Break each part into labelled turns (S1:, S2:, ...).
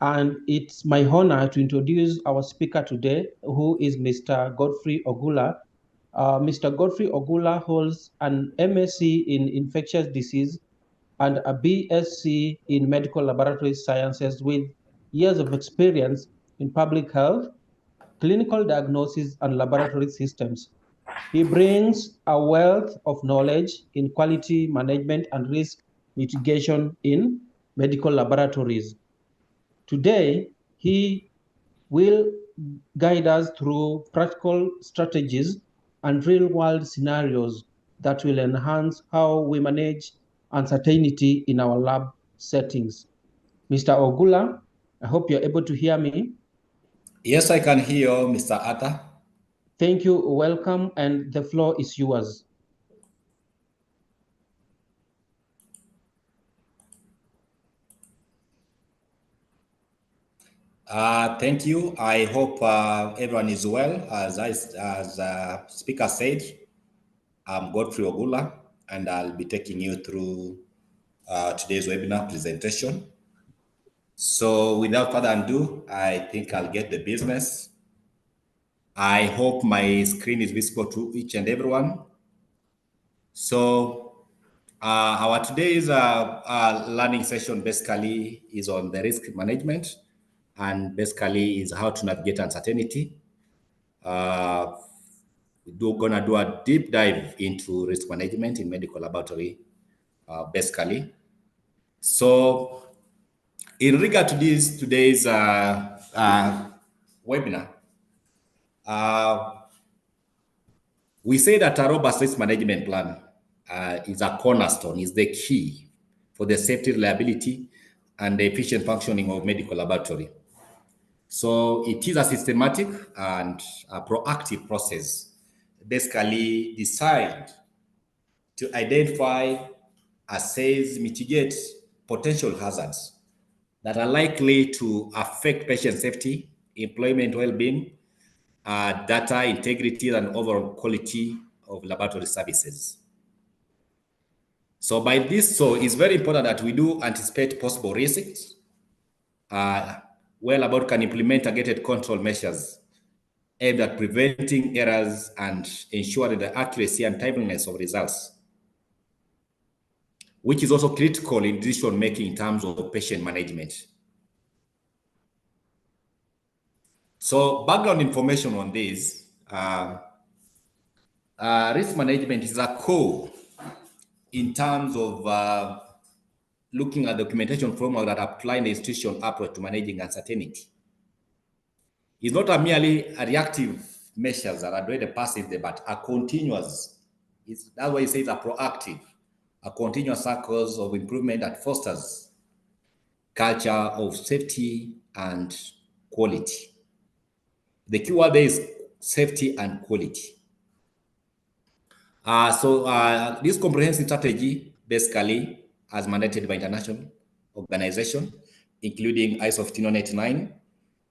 S1: And it's my honor to introduce our speaker today, who is Mr. Godfrey Ogula. Mr. Godfrey Ogula holds an MSc in infectious disease and a BSc in medical laboratory sciences with years of experience in public health, clinical diagnosis, and laboratory systems. He brings a wealth of knowledge in quality management and risk mitigation in medical laboratories. Today, he will guide us through practical strategies and real-world scenarios that will enhance how we manage uncertainty in our lab settings. Mr. Ogula, I hope you're able to hear me.
S2: Yes, I can hear you, Mr. Arthur.
S1: Thank you, welcome, and the floor is yours.
S2: Thank you. I hope everyone is well. As speaker said, I'm Godfrey Ogula, and I'll be taking you through today's webinar presentation. So without further ado, I think I'll get the business. I hope my screen is visible to each and everyone. So our today's learning session basically is on the risk management, and basically is how to navigate uncertainty. We're gonna do a deep dive into risk management in medical laboratory, basically. So in regard to today's webinar, we say that a robust risk management plan is a cornerstone, is the key for the safety, reliability, and the efficient functioning of medical laboratory. So it is a systematic and a proactive process, basically designed to identify, assess, mitigate potential hazards that are likely to affect patient safety, employment well-being, data integrity, and overall quality of laboratory services. So by this, it's very important that we do anticipate possible risks. Well about can implement targeted control measures aimed at preventing errors and ensuring the accuracy and timeliness of results, which is also critical in decision making in terms of patient management. So background information on this, risk management is a core in terms of looking at documentation framework that apply the institution approach to managing uncertainty. It's not a merely a reactive measures that address the passive, but a continuous. That's why it says a proactive, a continuous cycles of improvement that fosters culture of safety and quality. The keyword there is safety and quality. This comprehensive strategy basically as mandated by international organization, including ISO 15189,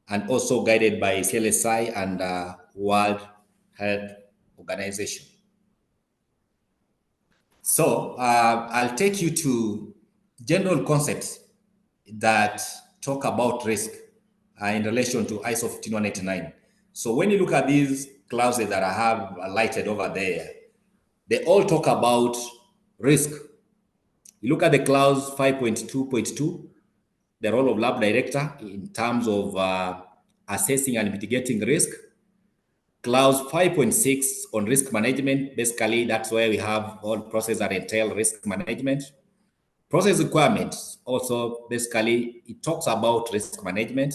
S2: and also guided by CLSI and World Health Organization. So I'll take you to general concepts that talk about risk in relation to ISO 15189. So when you look at these clauses that I have highlighted over there, they all talk about risk. You look at the clause 5.2.2, the role of lab director in terms of assessing and mitigating risk. Clause 5.6 on risk management, basically that's where we have all processes that entail risk management. Process requirements, also basically it talks about risk management.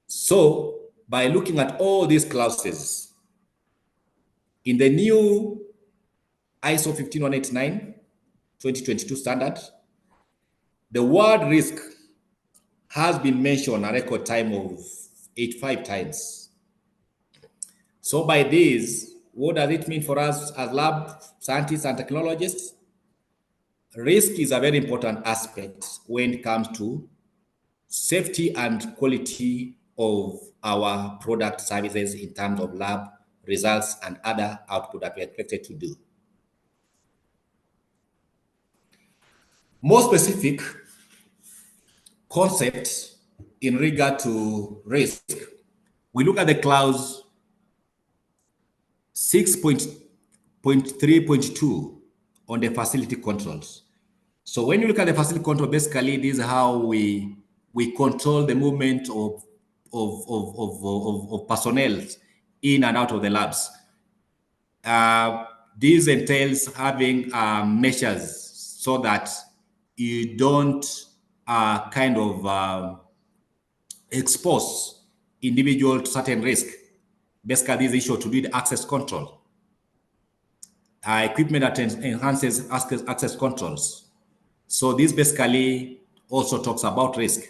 S2: So by looking at all these clauses, in the new ISO 15189 2022 standard, the word risk has been mentioned a record time of 85 times. So by this, what does it mean for us as lab scientists and technologists? Risk is a very important aspect when it comes to safety and quality of our product services in terms of lab results and other output that we are expected to do. More specific concepts in regard to risk, we look at the clause 6.3.2 on the facility controls. So when you look at the facility control, basically this is how we control the movement of personnel in and out of the labs. This entails having measures so that you don't kind of expose individual to certain risk. Basically, this issue to do the access control. Equipment that enhances access controls. So this basically also talks about risk.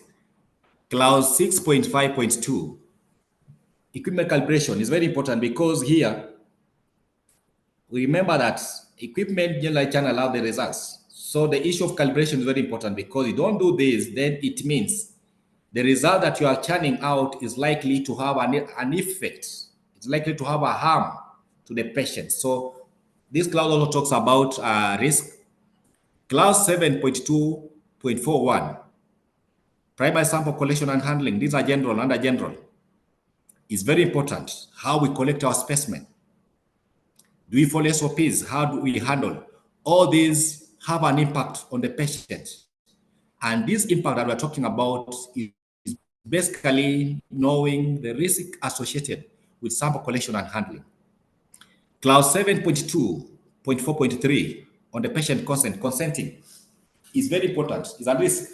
S2: Clause 6.5.2, equipment calibration is very important because here we remember that equipment generally can allow the results. So the issue of calibration is very important because you don't do this, then it means the result that you are churning out is likely to have an effect. It's likely to have a harm to the patient. So this clause also talks about risk. Clause 7.2.41, primary sample collection and handling. These are general, under general. It's very important how we collect our specimen. Do we follow SOPs? How do we handle? All these have an impact on the patient. And this impact that we're talking about is basically knowing the risk associated with sample collection and handling. Clause 7.2.4.3 on the patient consenting is very important. It's a risk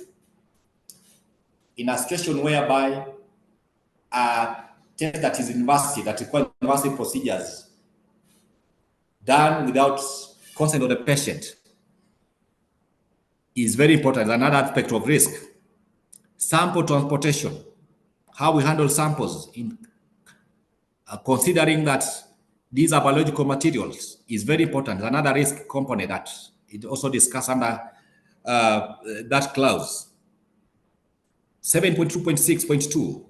S2: in a situation whereby a test that is university, that requires university procedures done without consent of the patient is very important. It's another aspect of risk. Sample transportation, how we handle samples in considering that these are biological materials is very important. It's another risk component that it also discussed under that clause. 7.2.6.2,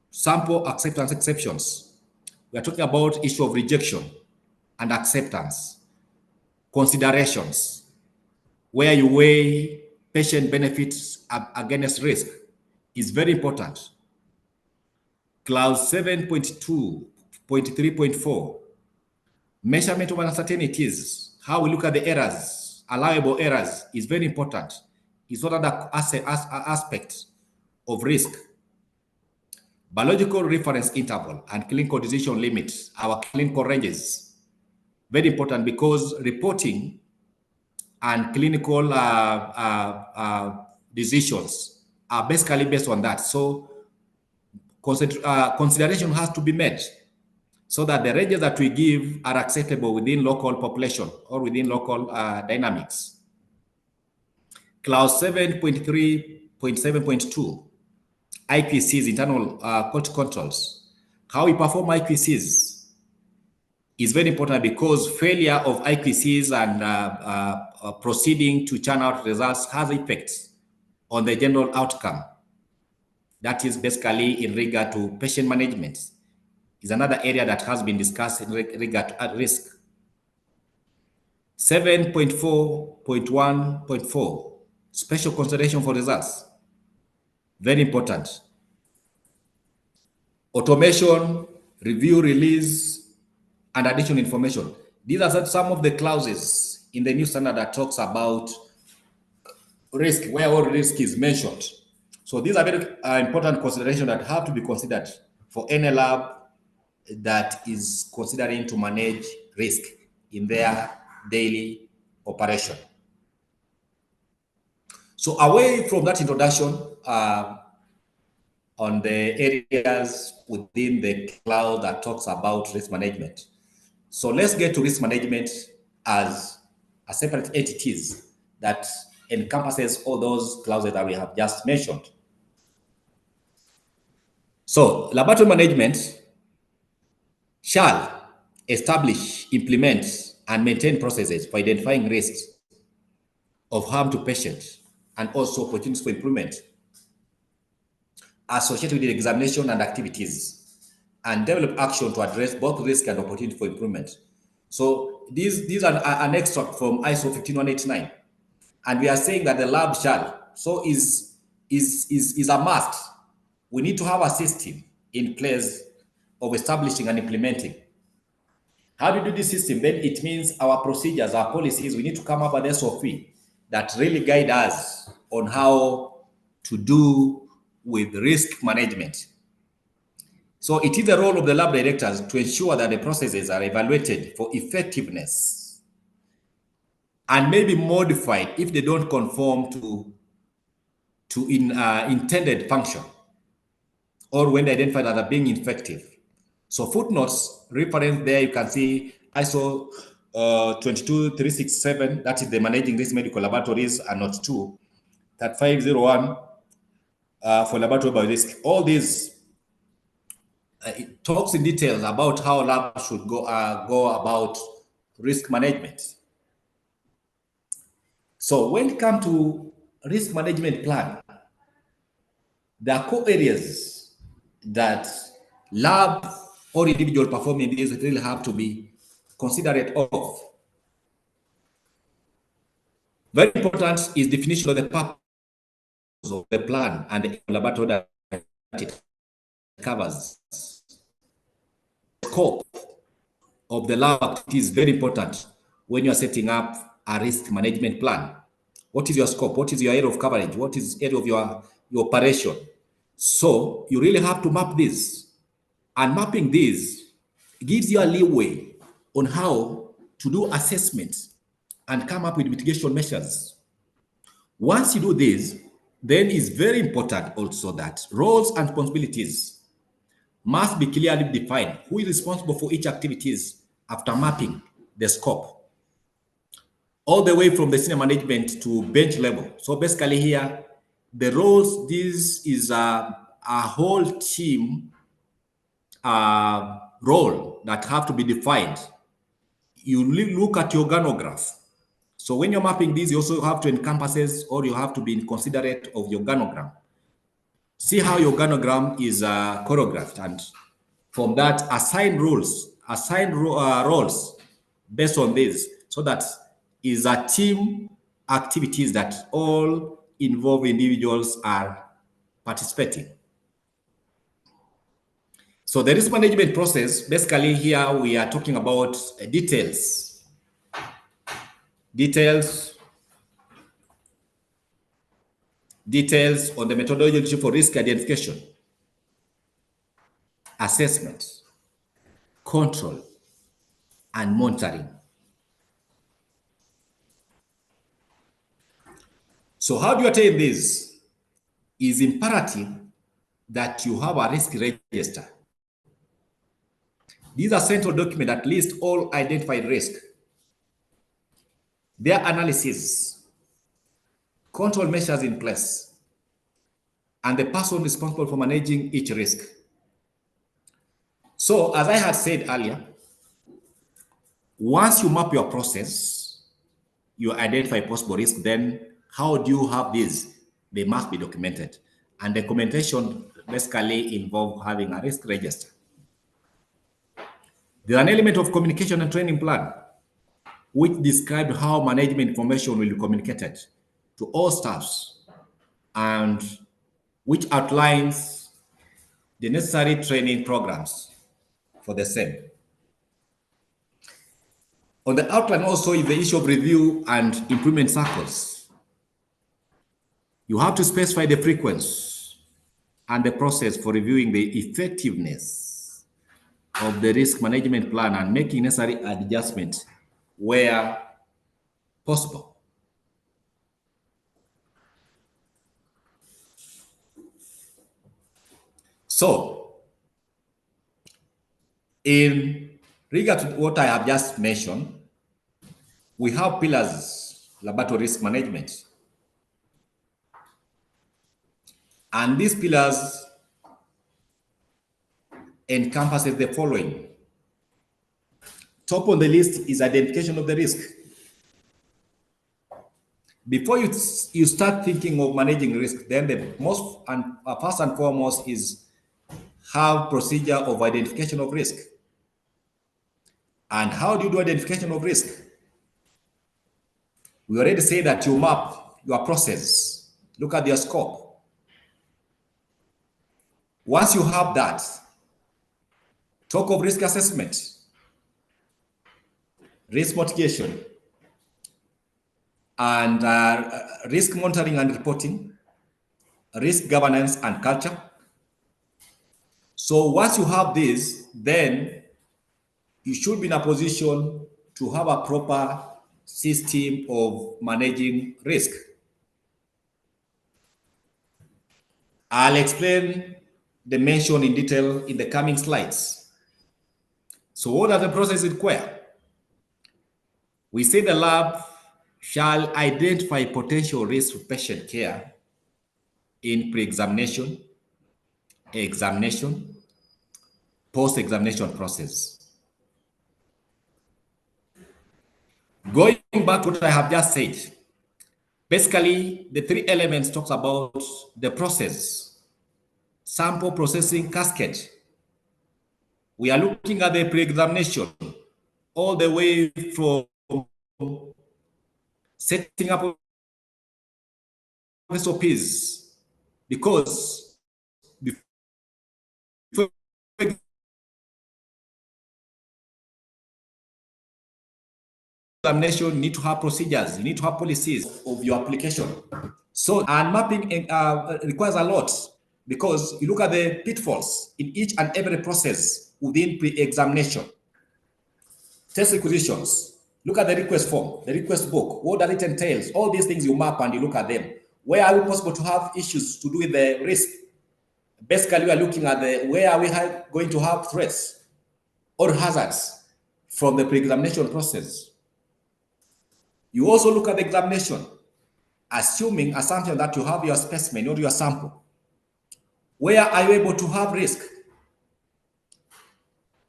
S2: sample acceptance exceptions. We are talking about issue of rejection and acceptance. Considerations, where you weigh patient benefits against risk, is very important. Clause 7.2.3.4, measurement of uncertainties, how we look at the errors, allowable errors, is very important. It's another aspect of risk. Biological reference interval and clinical decision limits, our clinical ranges, very important because reporting and clinical decisions are basically based on that. So consideration has to be made so that the ranges that we give are acceptable within local population or within local dynamics. Clause 7.3.7.2, IQCs, internal quality controls. How we perform IQCs is very important because failure of IQCs and proceeding to churn out results has effects on the general outcome. That is basically in regard to patient management. Is another area that has been discussed in regard to risk. 7.4.1.4, special consideration for results. Very important. Automation, review, release, and additional information. These are some of the clauses in the new standard that talks about risk, where all risk is mentioned. So these are very important considerations that have to be considered for any lab that is considering to manage risk in their daily operation. So away from that introduction on the areas within the cloud that talks about risk management. So let's get to risk management as a separate entities that encompasses all those clauses that we have just mentioned. So laboratory management shall establish, implement, and maintain processes for identifying risks of harm to patients and also opportunities for improvement associated with the examination and activities, and develop action to address both risk and opportunity for improvement. So these are an extract from ISO 15189, and we are saying that the lab shall. So is a must. we need to have a system in place of establishing and implementing. How do you do this system? Then it means our procedures, our policies, we need to come up with SOP that really guide us on how to do with risk management. So it is the role of the lab directors to ensure that the processes are evaluated for effectiveness and maybe modified if they don't conform to intended function or when they identify that are being effective. So footnotes reference there, you can see ISO 22367, that is the managing risk medical laboratories, and note 2, that 501 for laboratory biorisk. All these it talks in details about how labs should go about risk management. So when it comes to risk management plan, there are core areas that lab or individual performing these really have to be considerate of. Very important is definition of the purpose of the plan and the laboratory that it covers. Scope of the lab activity is very important when you are setting up a risk management plan. What is your scope? What is your area of coverage? What is area of your operation? So you really have to map this. And mapping this gives you a leeway on how to do assessments and come up with mitigation measures. Once you do this, then it's very important also that roles and responsibilities must be clearly defined. Who is responsible for each activities after mapping the scope, all the way from the senior management to bench level. So basically here, the roles, this is a whole team role that have to be defined. You look at your organograph. So when you're mapping these, you also have to encompasses, or you have to be considerate of your organogram. See how your organogram is choreographed, and from that, assign roles based on this, so that is a team activities that all involved individuals are participating. So the risk management process, basically here we are talking about details on the methodology for risk identification, assessment, control, and monitoring. So how do you attain this? Is imperative that you have a risk register. These are central documents that list all identified risks, their analysis, control measures in place, and the person responsible for managing each risk. So as I had said earlier, once you map your process, you identify possible risk, then how do you have these? They must be documented. And documentation basically involves having a risk register. There's an element of communication and training plan, which describes how management information will be communicated to all staffs, and which outlines the necessary training programs for the same. On the outline also is the issue of review and improvement cycles. You have to specify the frequency and the process for reviewing the effectiveness of the risk management plan and making necessary adjustments where possible. So, in regard to what I have just mentioned, we have pillars: laboratory risk management. And these pillars encompasses the following. Top on the list is identification of the risk. Before you start thinking of managing risk, then the most and first and foremost is have procedure of identification of risk. And how do you do identification of risk? We already say that you map your process, look at your scope, Once you have that, talk of risk assessment, risk mitigation, and risk monitoring and reporting, risk governance and culture. So once you have this, then you should be in a position to have a proper system of managing risk. I'll explain the mention in detail in the coming slides. So what does the process require? We say the lab shall identify potential risks for patient care in pre-examination, examination, post-examination process. Going back to what I have just said, basically the three elements talks about the process, sample processing cascade. We are looking at the pre-examination all the way from setting up SOPs, because before examination, you need to have procedures, you need to have policies of your application. So, and mapping requires a lot, because you look at the pitfalls in each and every process within pre-examination. Test requisitions, look at the request form, the request book, what does it entails? All these things you map and you look at them. Where are we possible to have issues to do with the risk? Basically, we are looking at where are we going to have threats or hazards from the pre-examination process. You also look at the examination, assuming assumption that you have your specimen or your sample. Where are you able to have risk?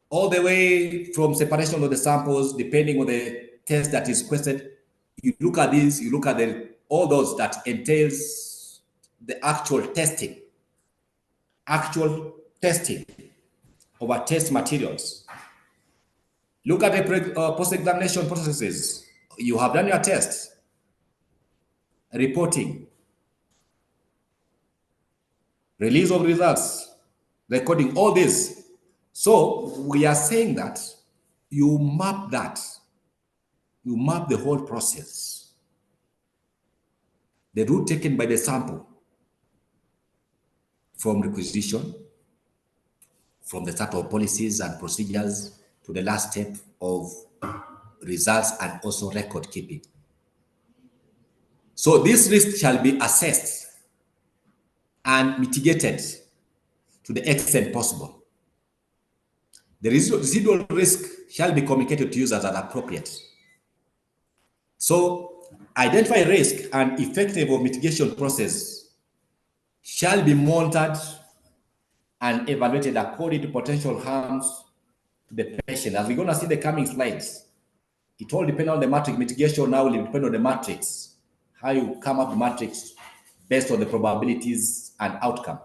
S2: All the way from separation of the samples, depending on the test that is requested. You look at these, you look at all those that entails the actual testing of our test materials. Look at the post-examination processes. You have done your test, reporting, release of results, recording, all this. So we are saying that you map the whole process, the route taken by the sample from requisition, from the start of policies and procedures to the last step of results and also record keeping. So this risk shall be assessed and mitigated to the extent possible. The residual risk shall be communicated to users as appropriate. So identify risk and effective mitigation process shall be monitored and evaluated according to potential harms to the patient. As we're going to see the coming slides, it all depends on the matrix. Mitigation now will depend on the matrix, how you come up with matrix based on the probabilities and outcome.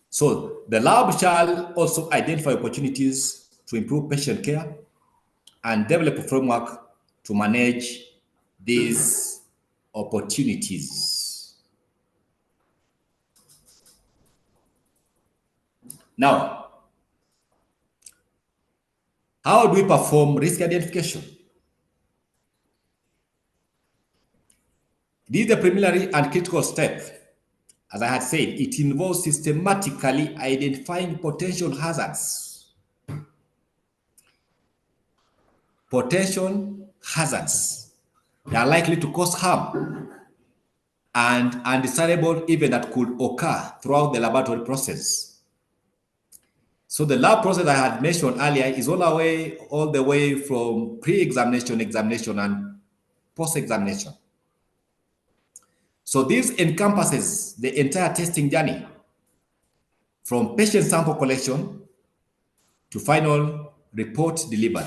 S2: So the lab shall also identify opportunities to improve patient care and develop a framework to manage these opportunities. Now, how do we perform risk identification? This is the preliminary and critical step. As I had said, it involves systematically identifying potential hazards. Potential hazards that are likely to cause harm and undesirable event that could occur throughout the laboratory process. So the lab process I had mentioned earlier is all the way from pre-examination, examination, and post-examination. So this encompasses the entire testing journey from patient sample collection to final report delivery.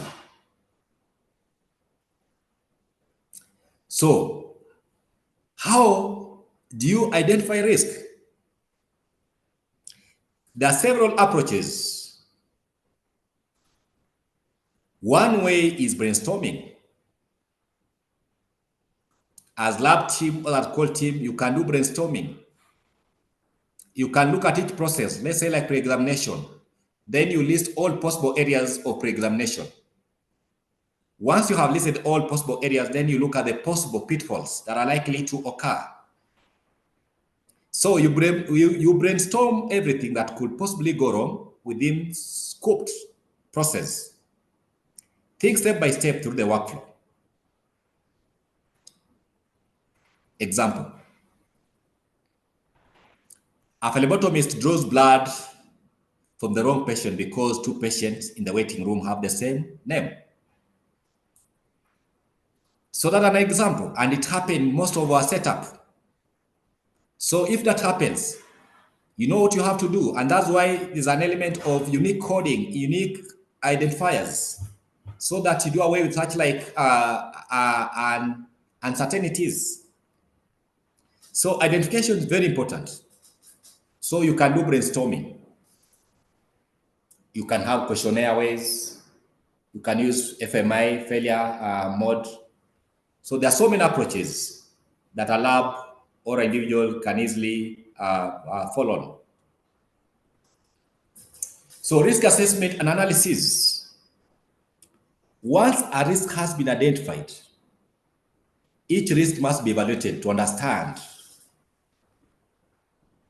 S2: So how do you identify risk? There are several approaches. One way is brainstorming. As lab team or as core team, you can do brainstorming. you can look at each process, let's say like pre-examination. Then you list all possible areas of pre-examination. Once you have listed all possible areas, then you look at the possible pitfalls that are likely to occur. So you brainstorm everything that could possibly go wrong within scoped process. Think step by step through the workflow. Example. A phlebotomist draws blood from the wrong patient because two patients in the waiting room have the same name. So that's an example, and it happened most of our setup. So if that happens, you know what you have to do, and that's why there's an element of unique coding, unique identifiers, so that you do away with such like uncertainties. So identification is very important. So you can do brainstorming. You can have questionnaire ways. You can use FMI, failure mode. So there are so many approaches that a lab or individual can easily follow. So risk assessment and analysis. Once a risk has been identified, each risk must be evaluated to understand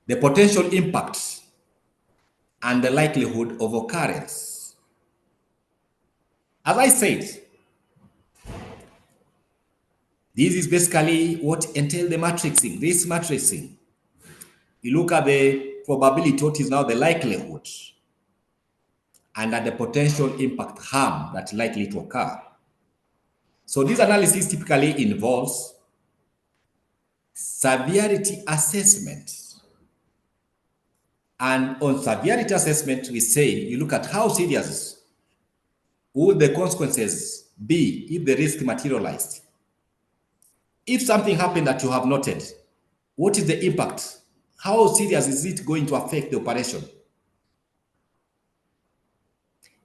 S2: the potential impact and the likelihood of occurrence. As I said, this is basically what entails the matrixing, risk matrixing. You look at the probability, what is now the likelihood, and at the potential impact harm that's likely to occur. So this analysis typically involves severity assessment. And on severity assessment, we say you look at how serious would the consequences be if the risk materialized. If something happened that you have noted, what is the impact? How serious is it going to affect the operation?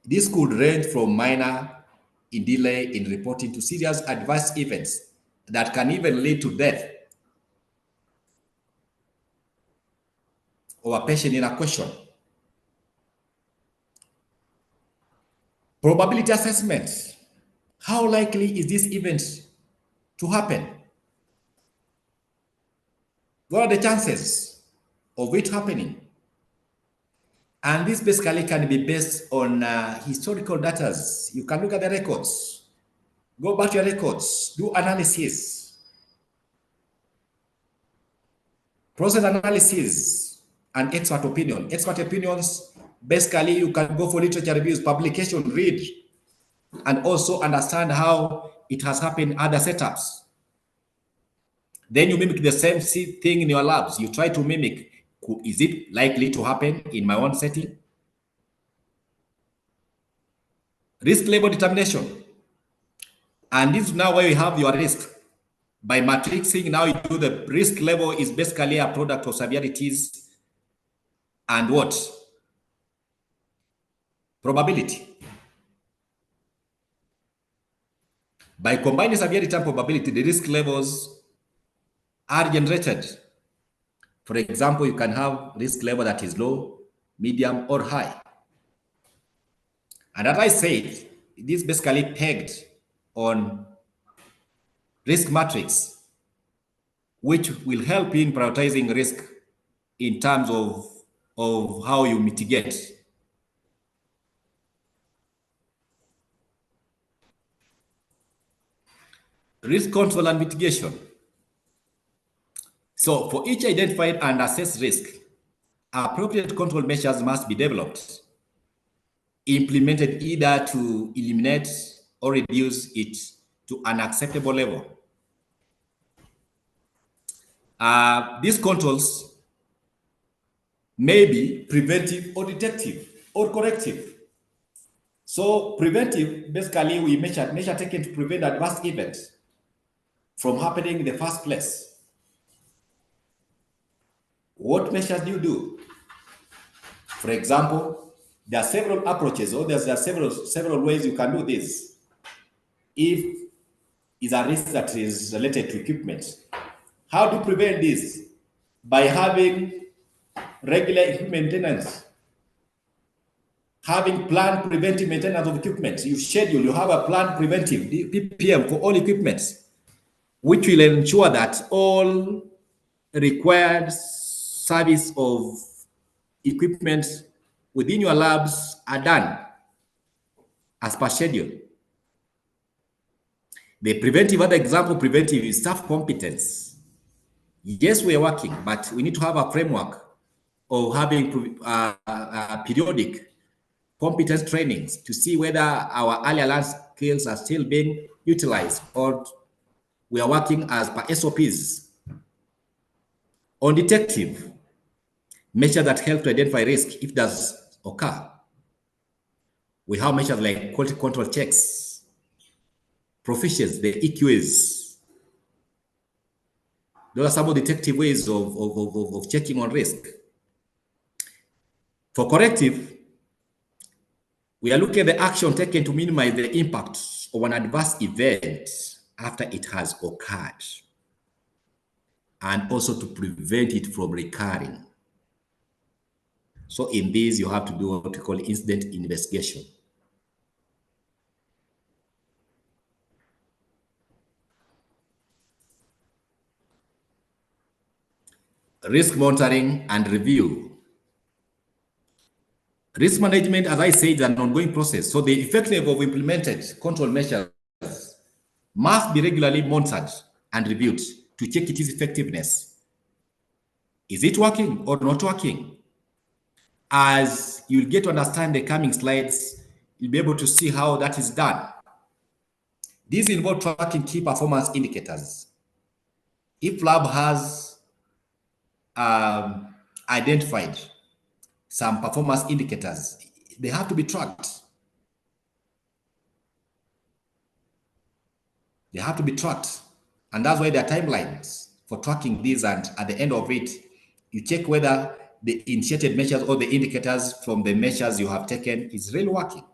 S2: This could range from minor in delay in reporting to serious adverse events that can even lead to death of a patient in a question. Probability assessment. How likely is this event to happen? What are the chances of it happening? And this basically can be based on historical data. You can look at the records, go back to your records, do analysis, process analysis, and expert opinion. Expert opinions, basically you can go for literature reviews, publication, read, and also understand how it has happened in other setups. Then you mimic the same thing in your labs. You try to mimic, is it likely to happen in my own setting? Risk level determination. And this is now where you have your risk. By matrixing, now you do the risk level is basically a product of severities and what? Probability. By combining severity and probability, the risk levels are generated. For example, you can have risk level that is low, medium, or high. And as I said, this basically pegged on risk matrix, which will help in prioritizing risk in terms of how you mitigate. Risk control and mitigation. So for each identified and assessed risk, appropriate control measures must be developed, implemented either to eliminate or reduce it to an acceptable level. These controls may be preventive or detective or corrective. So preventive, basically we measure taken to prevent adverse events from happening in the first place. What measures do you do? For example, there are several approaches, or there are several ways you can do this. If it's a risk that is related to equipment, how to prevent this? By having regular equipment maintenance, having planned preventive maintenance of equipment. You have a planned preventive PPM for all equipments, which will ensure that all required service of equipment within your labs are done as per schedule. The preventive, other example, preventive is staff competence. Yes, we are working, but we need to have a framework of having periodic competence trainings to see whether our earlier learned skills are still being utilized or we are working as per SOPs. On detective, measures that help to identify risk if does occur. We have measures like quality control checks, proficiency, the EQAs. Those are some of the detective ways of checking on risk. For corrective, we are looking at the action taken to minimize the impact of an adverse event after it has occurred, and also to prevent it from recurring. So in this, you have to do what we call incident investigation. Risk monitoring and review. Risk management, as I said, is an ongoing process. So the effectiveness of implemented control measures must be regularly monitored and reviewed to check its effectiveness. Is it working or not working? As you'll get to understand the coming slides, you'll be able to see how that is done. These involve tracking key performance indicators. If lab has identified some performance indicators, they have to be tracked. They have to be tracked. And that's why there are timelines for tracking these. And at the end of it, you check whether the initiated measures or the indicators from the measures you have taken is really working.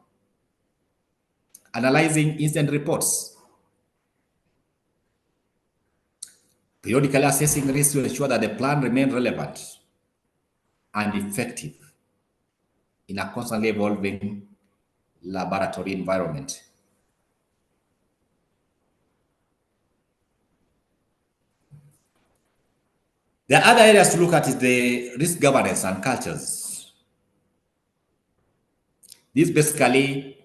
S2: Analyzing incident reports. Periodically assessing risks to ensure that the plan remains relevant and effective in a constantly evolving laboratory environment. The other areas to look at is the risk governance and cultures. These basically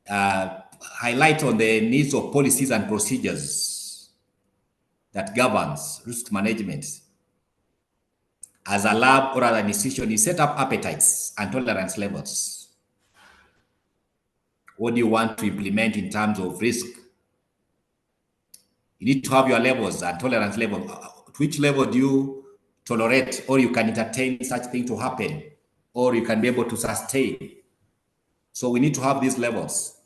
S2: highlight on the needs of policies and procedures that governs risk management. As a lab or an institution, you set up appetites and tolerance levels. What do you want to implement in terms of risk? You need to have your levels and tolerance level. At which level do you tolerate or you can entertain such thing to happen or you can be able to sustain? So we need to have these levels.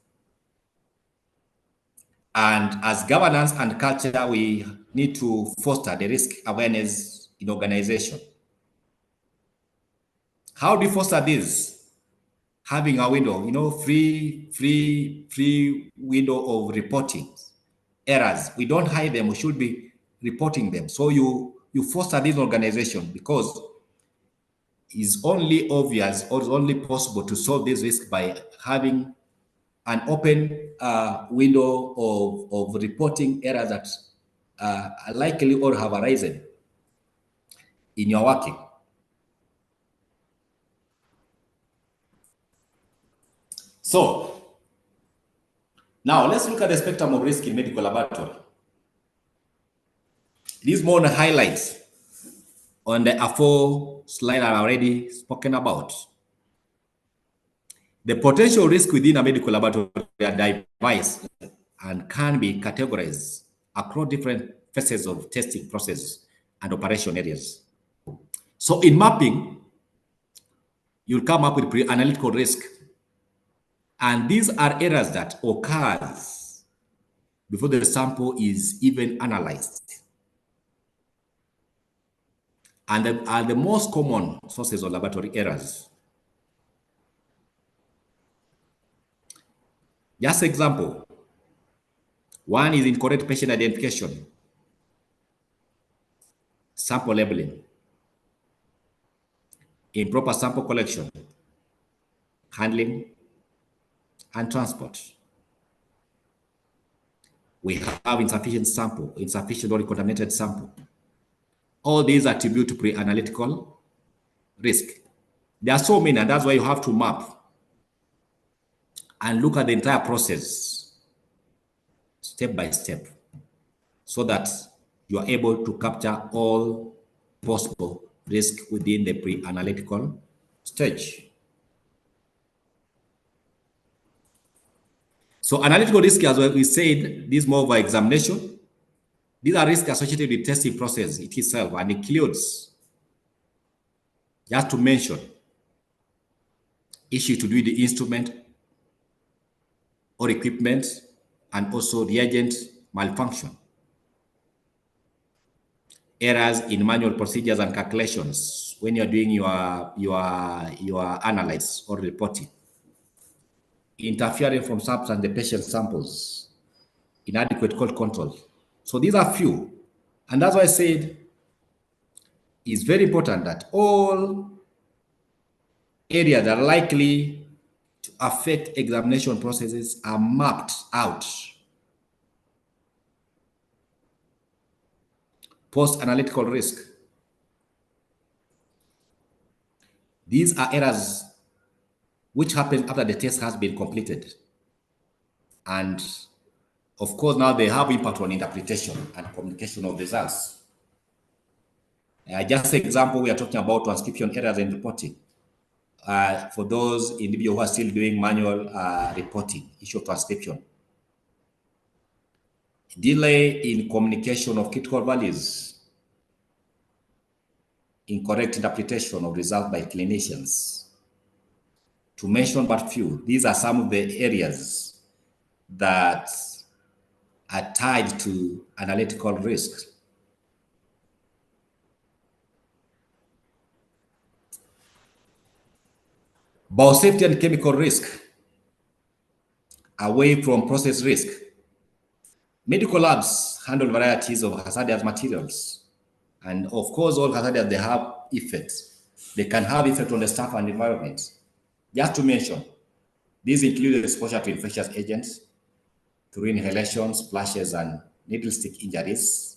S2: And as governance and culture, we need to foster the risk awareness in organization. How do you foster this? Having a window, free window of reporting errors. We don't hide them. We should be reporting them. So you foster this organization because it's only obvious or it's only possible to solve this risk by having an open window of reporting errors that are likely or have arisen in your working. So now let's look at the spectrum of risk in medical laboratory. These more highlights on the A4 slide are already spoken about. The potential risk within a medical laboratory are diverse and can be categorized across different phases of testing process and operation areas. So in mapping, you'll come up with pre-analytical risk. And these are errors that occurs before the sample is even analyzed. And they are the most common sources of laboratory errors. Just example, one is incorrect patient identification. sample labeling, improper sample collection, handling, and transport. We have insufficient or contaminated sample. All these attribute to pre-analytical risk. There are so many, and that's why you have to map and look at the entire process step by step so that you are able to capture all possible risk within the pre-analytical stage. So analytical risk, as we said, this is more of an examination. These are risks associated with testing process itself and includes, just to mention, issue to do with the instrument or equipment and also reagent malfunction, errors in manual procedures and calculations when you're doing your analysis or reporting, interference from substance the patient samples, inadequate cold control. So these are few. And that's why I said it's very important that all areas that are likely to affect examination processes are mapped out. Post-analytical risk. These are errors which happen after the test has been completed. And of course, now they have impact on interpretation and communication of results. Just an example, we are talking about transcription errors and reporting. For those individuals who are still doing manual reporting, issue of transcription. Delay in communication of critical values. Incorrect interpretation of results by clinicians. To mention but few, these are some of the areas that are tied to analytical risk. Biosafety and chemical risk, away from process risk. Medical labs handle varieties of hazardous materials. And of course, all hazardous, they have effects. They can have effect on the staff and environment. Just to mention, these include exposure to infectious agents through inhalations, splashes, and needle stick injuries.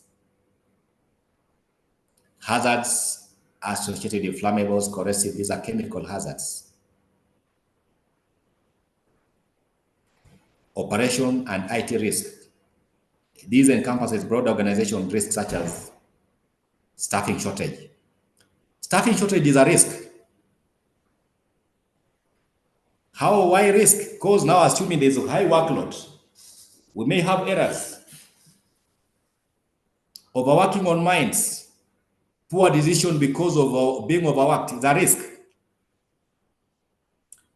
S2: Hazards associated with flammables, corrosive, these are chemical hazards. Operation and IT risk. These encompasses broad organization risks such as staffing shortage. Staffing shortage is a risk. Why risk? Because now assuming there's a high workload, we may have errors. Overworking on minds, poor decision because of being overworked is a risk.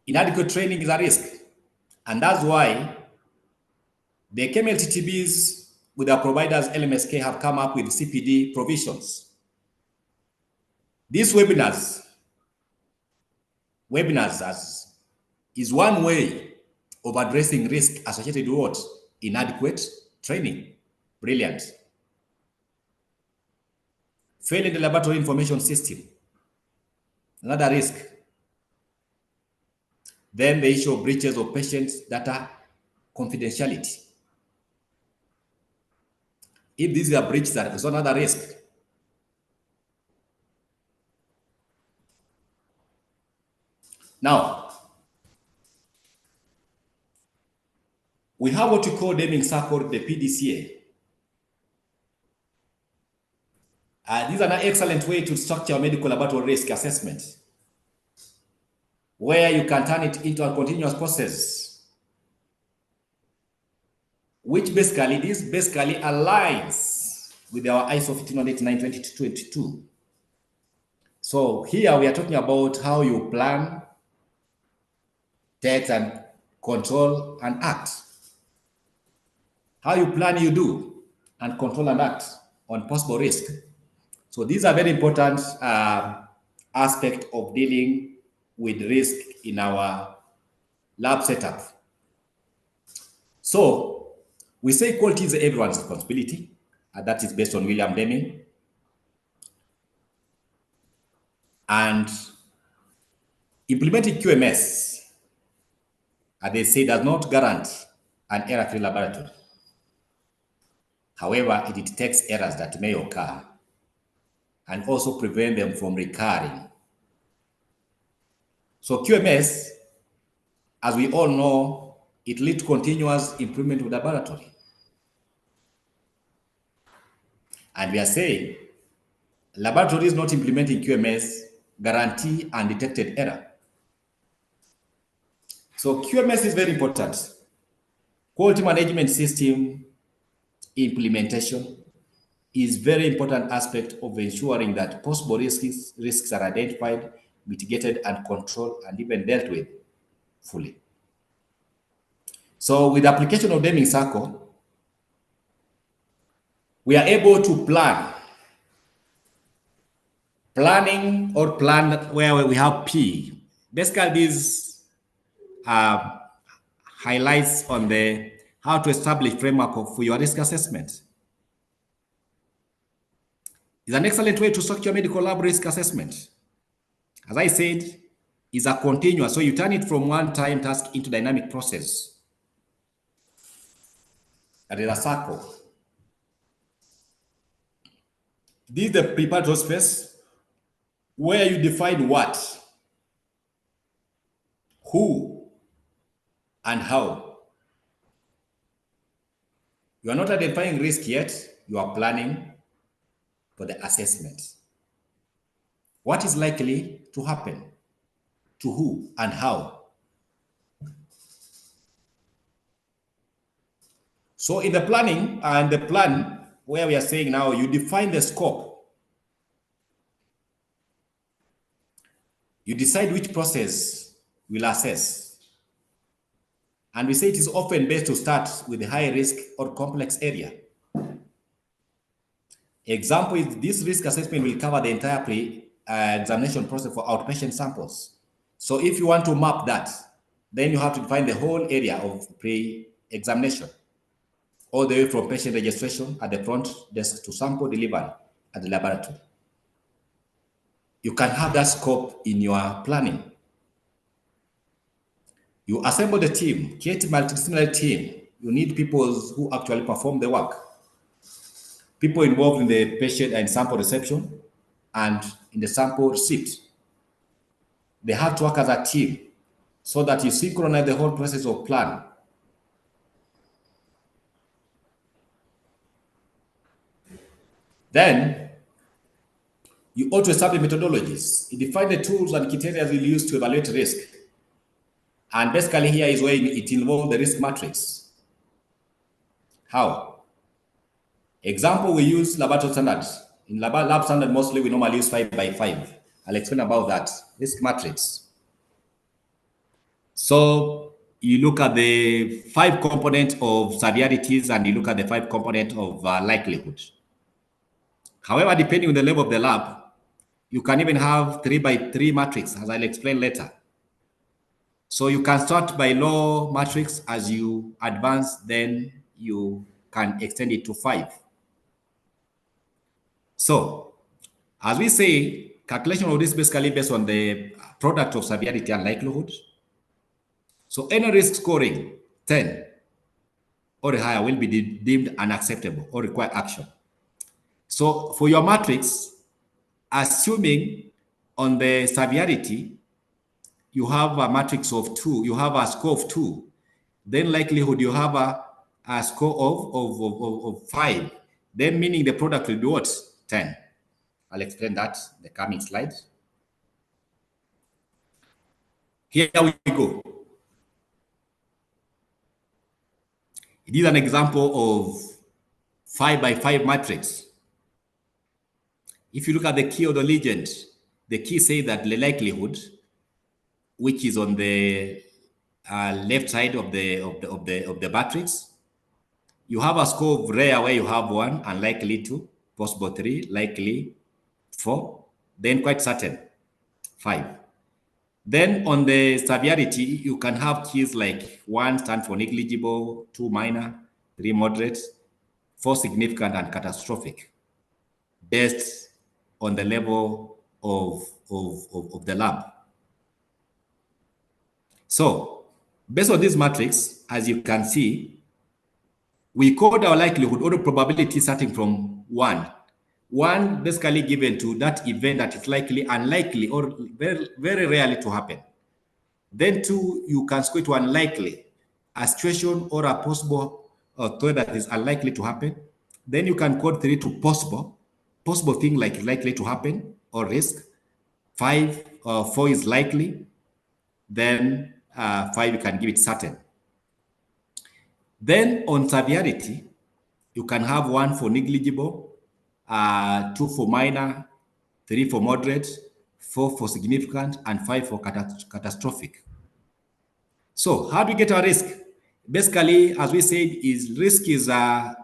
S2: Inadequate training is a risk. And that's why the KMLTTBs with their providers LMSK have come up with CPD provisions. These webinars is one way of addressing risk associated with what? Inadequate training. Brilliant. Fail in the laboratory information system. Another risk. Then the issue of breaches of patient data confidentiality. If this is a breach, that is another risk. Now, we have what we call naming circle, the PDCA. These are an excellent way to structure medical laboratory risk assessment, where you can turn it into a continuous process, which basically aligns with our ISO 15189-2022. So here we are talking about how you plan, test and control and act. How you plan, you do, and control and act on possible risk. So these are very important aspects of dealing with risk in our lab setup. So we say quality is everyone's responsibility, and that is based on William Deming. And implementing QMS, as they say, does not guarantee an error-free laboratory. However, it detects errors that may occur and also prevent them from recurring. So QMS, as we all know, it leads to continuous improvement of the laboratory. And we are saying laboratories not implementing QMS guarantee undetected error. So QMS is very important. Quality management system implementation is very important aspect of ensuring that possible risks are identified, mitigated, and controlled, and even dealt with fully. So with the application of Deming Circle, we are able to planning or plan where we have P. Basically, these highlights on the how to establish framework for your risk assessment. It's an excellent way to structure medical lab risk assessment. As I said, it's a continuous, so you turn it from one-time task into dynamic process. That is a circle. This is the preparatory space where you define what, who, and how. You are not identifying risk yet, you are planning for the assessment. What is likely to happen, to who, and how. So in the planning and the plan, where we are saying now, you define the scope. You decide which process will assess. And we say it is often best to start with the high risk or complex area. Example is this risk assessment will cover the entire pre-examination process for outpatient samples. So if you want to map that, then you have to define the whole area of pre-examination, all the way from patient registration at the front desk to sample delivery at the laboratory. You can have that scope in your planning. You assemble the team, create a multidisciplinary team. You need people who actually perform the work. People involved in the patient and sample reception and in the sample receipt. They have to work as a team so that you synchronize the whole process of plan. Then you ought to establish methodologies. You define the tools and criteria you use to evaluate risk. And basically here is where it involves the risk matrix. How? Example, we use laboratory standards. In lab standard, mostly we normally use 5 by 5. I'll explain about that, risk matrix. So you look at the 5 components of severities and you look at the 5 components of likelihood. However, depending on the level of the lab, you can even have 3 by 3 matrix, as I'll explain later. So you can start by low matrix. As you advance, then you can extend it to 5. So, as we say, calculation of risk basically based on the product of severity and likelihood. So any risk scoring 10 or higher will be deemed unacceptable or require action. So for your matrix, assuming on the severity, you have a matrix of 2, you have a score of 2, then likelihood you have a score of 5, then meaning the product will be what? 10. I'll explain that in the coming slides. Here we go. It is an example of 5 by 5 matrix. If you look at the key of the legend, the key says that the likelihood, which is on the left side of the matrix, you have a score of rare where you have 1, unlikely 2, possible 3, likely 4, then quite certain 5. Then on the severity, you can have keys like 1 stands for negligible, 2 minor, 3 moderate, 4 significant, and catastrophic, based on the level of the lab. So based on this matrix, as you can see, we code our likelihood or the probability starting from 1. 1 basically given to that event that is likely, unlikely, or very, very rarely to happen. Then 2, you can square to unlikely, a situation or a possible thought that is unlikely to happen. Then you can code 3 to possible thing like likely to happen or risk. 5, 4 is likely. Then 5, you can give it certain. Then on severity, you can have 1 for negligible, 2 for minor, 3 for moderate, 4 for significant, and 5 for catastrophic. So how do we get our risk? Basically, as we said, risk is a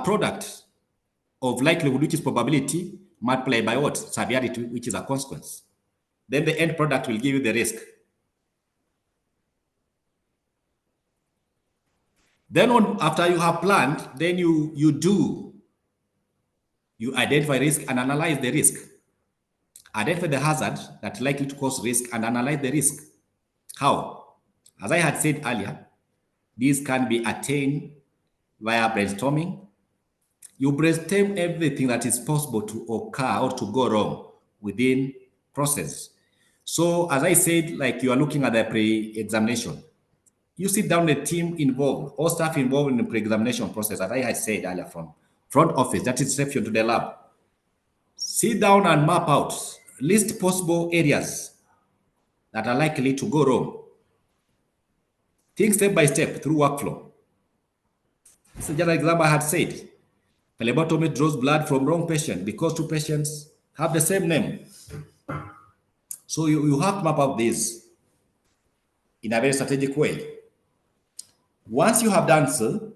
S2: product of likelihood, which is probability, multiplied by what? Severity, which is a consequence. Then the end product will give you the risk. Then after you have planned, then you identify risk and analyze the risk. Identify the hazard that's likely to cause risk and analyze the risk. How? As I had said earlier, these can be attained via brainstorming. You brainstorm everything that is possible to occur or to go wrong within process. So as I said, like you are looking at the pre-examination, you sit down the team involved, all staff involved in the pre-examination process, as I had said earlier, from front office, that is reception to the lab. Sit down and map out, list possible areas that are likely to go wrong. Think step by step through workflow. This is just an example I had said. Phlebotomy draws blood from wrong patient because 2 patients have the same name. So you have to map out this in a very strategic way. Once you have done so,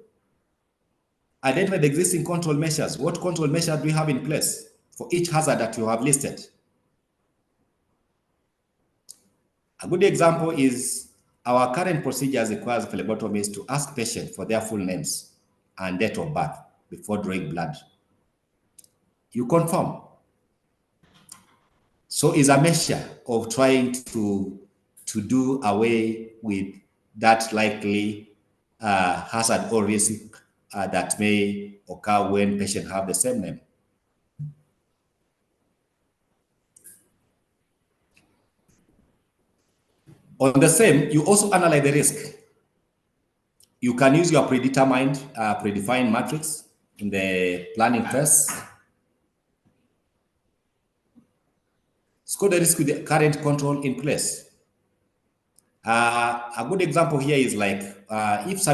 S2: identify the existing control measures. What control measures do we have in place for each hazard that you have listed? A good example is our current procedures requires phlebotomists to ask patients for their full names and date of birth before drawing blood. You confirm. So it's a measure of trying to do away with that likely hazard or risk that may occur when patients have the same name. On the same, you also analyze the risk. You can use your predefined matrix in the planning phase. Score the risk with the current control in place. A good example here is like if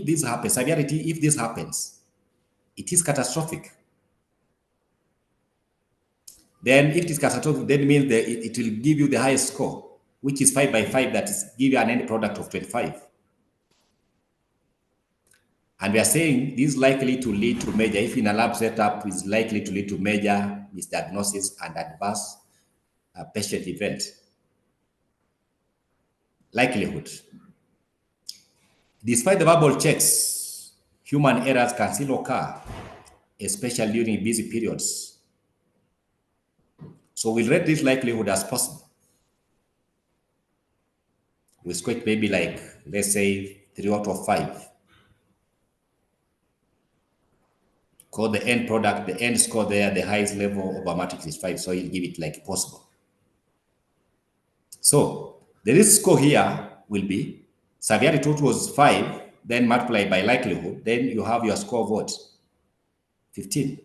S2: this happens, it is catastrophic. Then if it is catastrophic, then means that it will give you the highest score, which is 5 by 5, that is give you an end product of 25. And we are saying this is likely to lead to major, if in a lab setup, is likely to lead to major misdiagnosis and adverse patient event. Likelihood. Despite the verbal checks, human errors can still occur, especially during busy periods. So we'll rate this likelihood as possible. We score it maybe like, let's say 3 out of 5. Call the end product, the end score there, the highest level of our matrix is 5, so you'll give it like possible. So the risk score here will be severity, which was 5, then multiplied by likelihood, then you have your score of what? 15.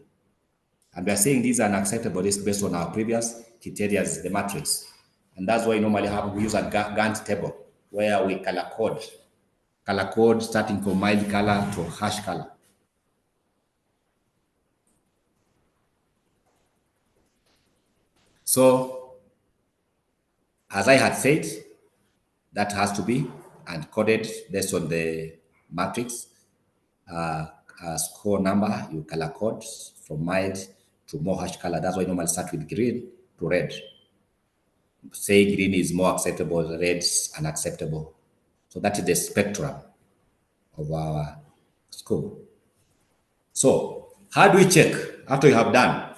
S2: And we are saying these are unacceptable risk based on our previous criteria, the matrix. And that's why we use a Gantt table where we color code starting from mild color to harsh color. So, as I had said, that has to be and coded based on the matrix score number. You color code from mild to more harsh color. That's why I normally start with green to red. Say green is more acceptable, red is unacceptable. So that is the spectrum of our score. So how do we check after you have done?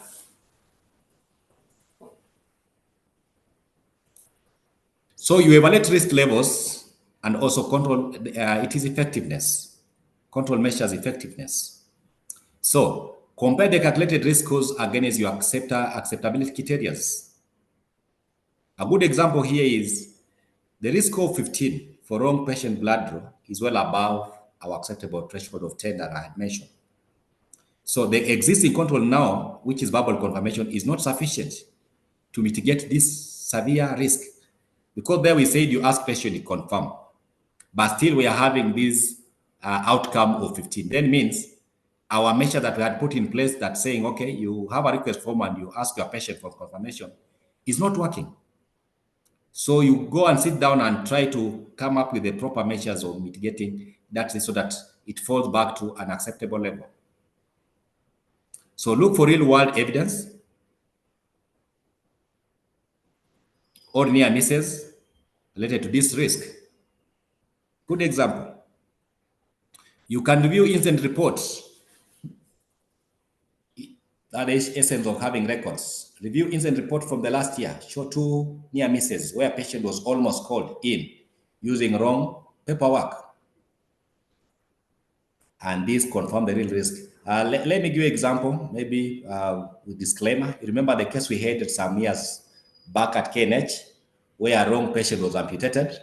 S2: So you evaluate risk levels and also control its effectiveness, control measures effectiveness. So compare the calculated risk scores against your acceptability criteria. A good example here is the risk score of 15 for wrong patient blood draw is well above our acceptable threshold of 10 that I had mentioned. So the existing control now, which is verbal confirmation, is not sufficient to mitigate this severe risk. Because there we said you ask patient to confirm, but still we are having this outcome of 15. Then means our measure that we had put in place that saying, okay, you have a request form and you ask your patient for confirmation is not working. So you go and sit down and try to come up with the proper measures of mitigating that so that it falls back to an acceptable level. So look for real world evidence or near misses related to this risk. Good example. You can review incident reports. That is essence of having records. Review incident report from the last year. Show two near misses where patient was almost called in using wrong paperwork. And this confirm the real risk. Let me give you an example, maybe with disclaimer. You remember the case we had some years back at KNH where a wrong patient was amputated?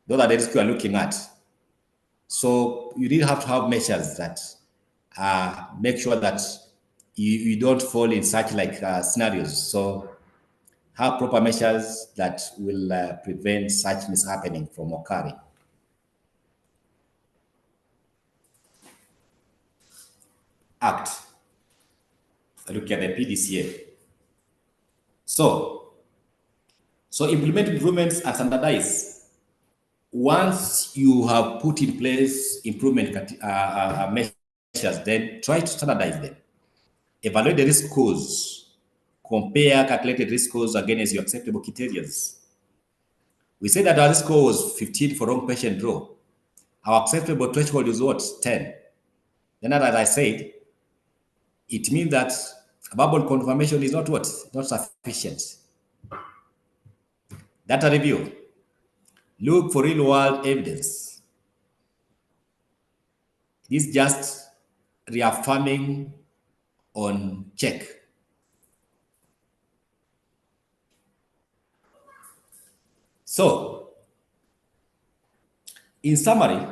S2: Those are the risks you are looking at. So you really have to have measures that make sure that you don't fall in such like scenarios. So have proper measures that will prevent such mishappening from occurring. Act. Look at the PDCA. So implement improvements and standardize. Once you have put in place improvement measures, then try to standardize them. Evaluate the risk scores. Compare calculated risk scores against your acceptable criteria. We said that our risk score was 15 for wrong patient draw. Our acceptable threshold is what? 10. Then as I said, it means that verbal confirmation is not what? Not sufficient. Data review. Look for real world evidence. This just reaffirming on check. So, in summary,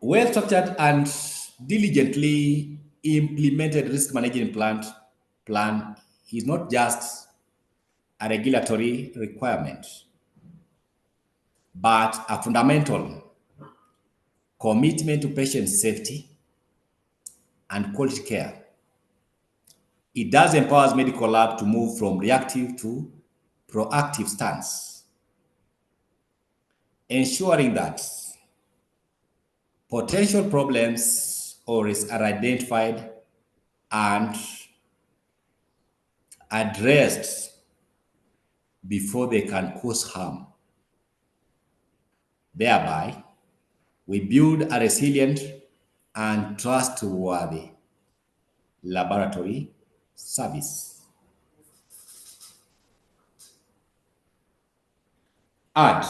S2: well-structured and diligently implemented risk management plan is not just a regulatory requirement, but a fundamental commitment to patient safety and quality care. It does empower medical lab to move from reactive to proactive stance, ensuring that potential problems or risks are identified and addressed before they can cause harm. Thereby, we build a resilient and trustworthy laboratory service. Add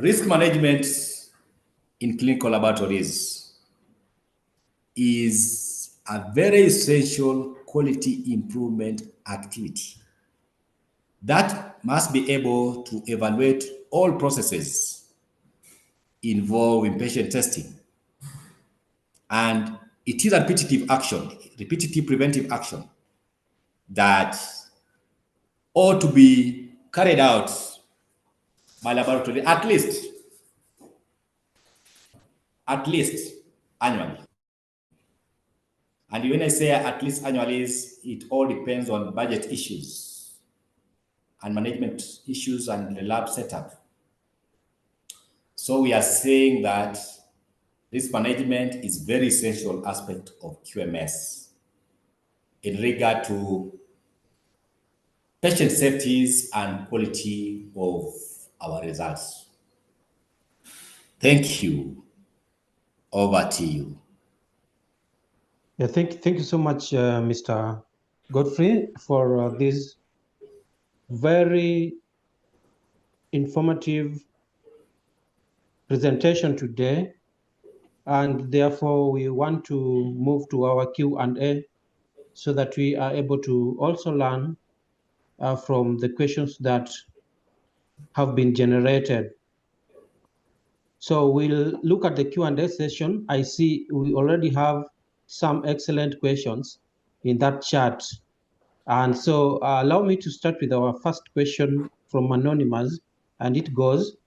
S2: risk management in clinical laboratories is a very essential quality improvement activity that must be able to evaluate all processes involved in patient testing. And it is a repetitive action, repetitive preventive action that ought to be carried out by laboratory at least annually. And when I say at least annually, it all depends on budget issues and management issues and the lab setup. So we are saying that risk management is very essential aspect of QMS in regard to patient safeties and quality of our results. Thank you. Over to you.
S1: Yeah, thank you so much, Mr. Godfrey, for this very informative presentation today. And therefore, we want to move to our Q&A so that we are able to also learn from the questions that have been generated. So we'll look at the Q&A session. I see we already have some excellent questions in that chat. And so allow me to start with our first question from Anonymous, and it goes,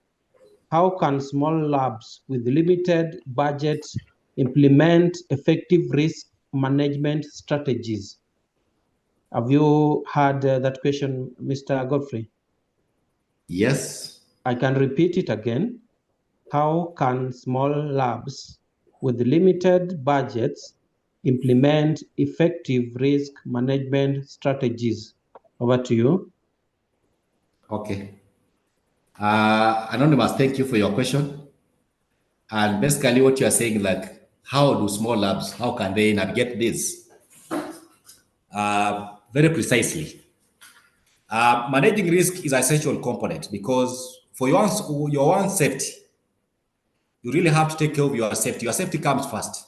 S1: how can small labs with limited budgets implement effective risk management strategies? Have you heard that question, Mr. Godfrey?
S2: Yes.
S1: I can repeat it again. How can small labs with limited budgets implement effective risk management strategies? Over to you.
S2: Okay. Anonymous, thank you for your question. And basically what you are saying, like, how do small labs, how can they navigate this? Very precisely. Managing risk is an essential component because for your own safety, you really have to take care of your safety. Your safety comes first.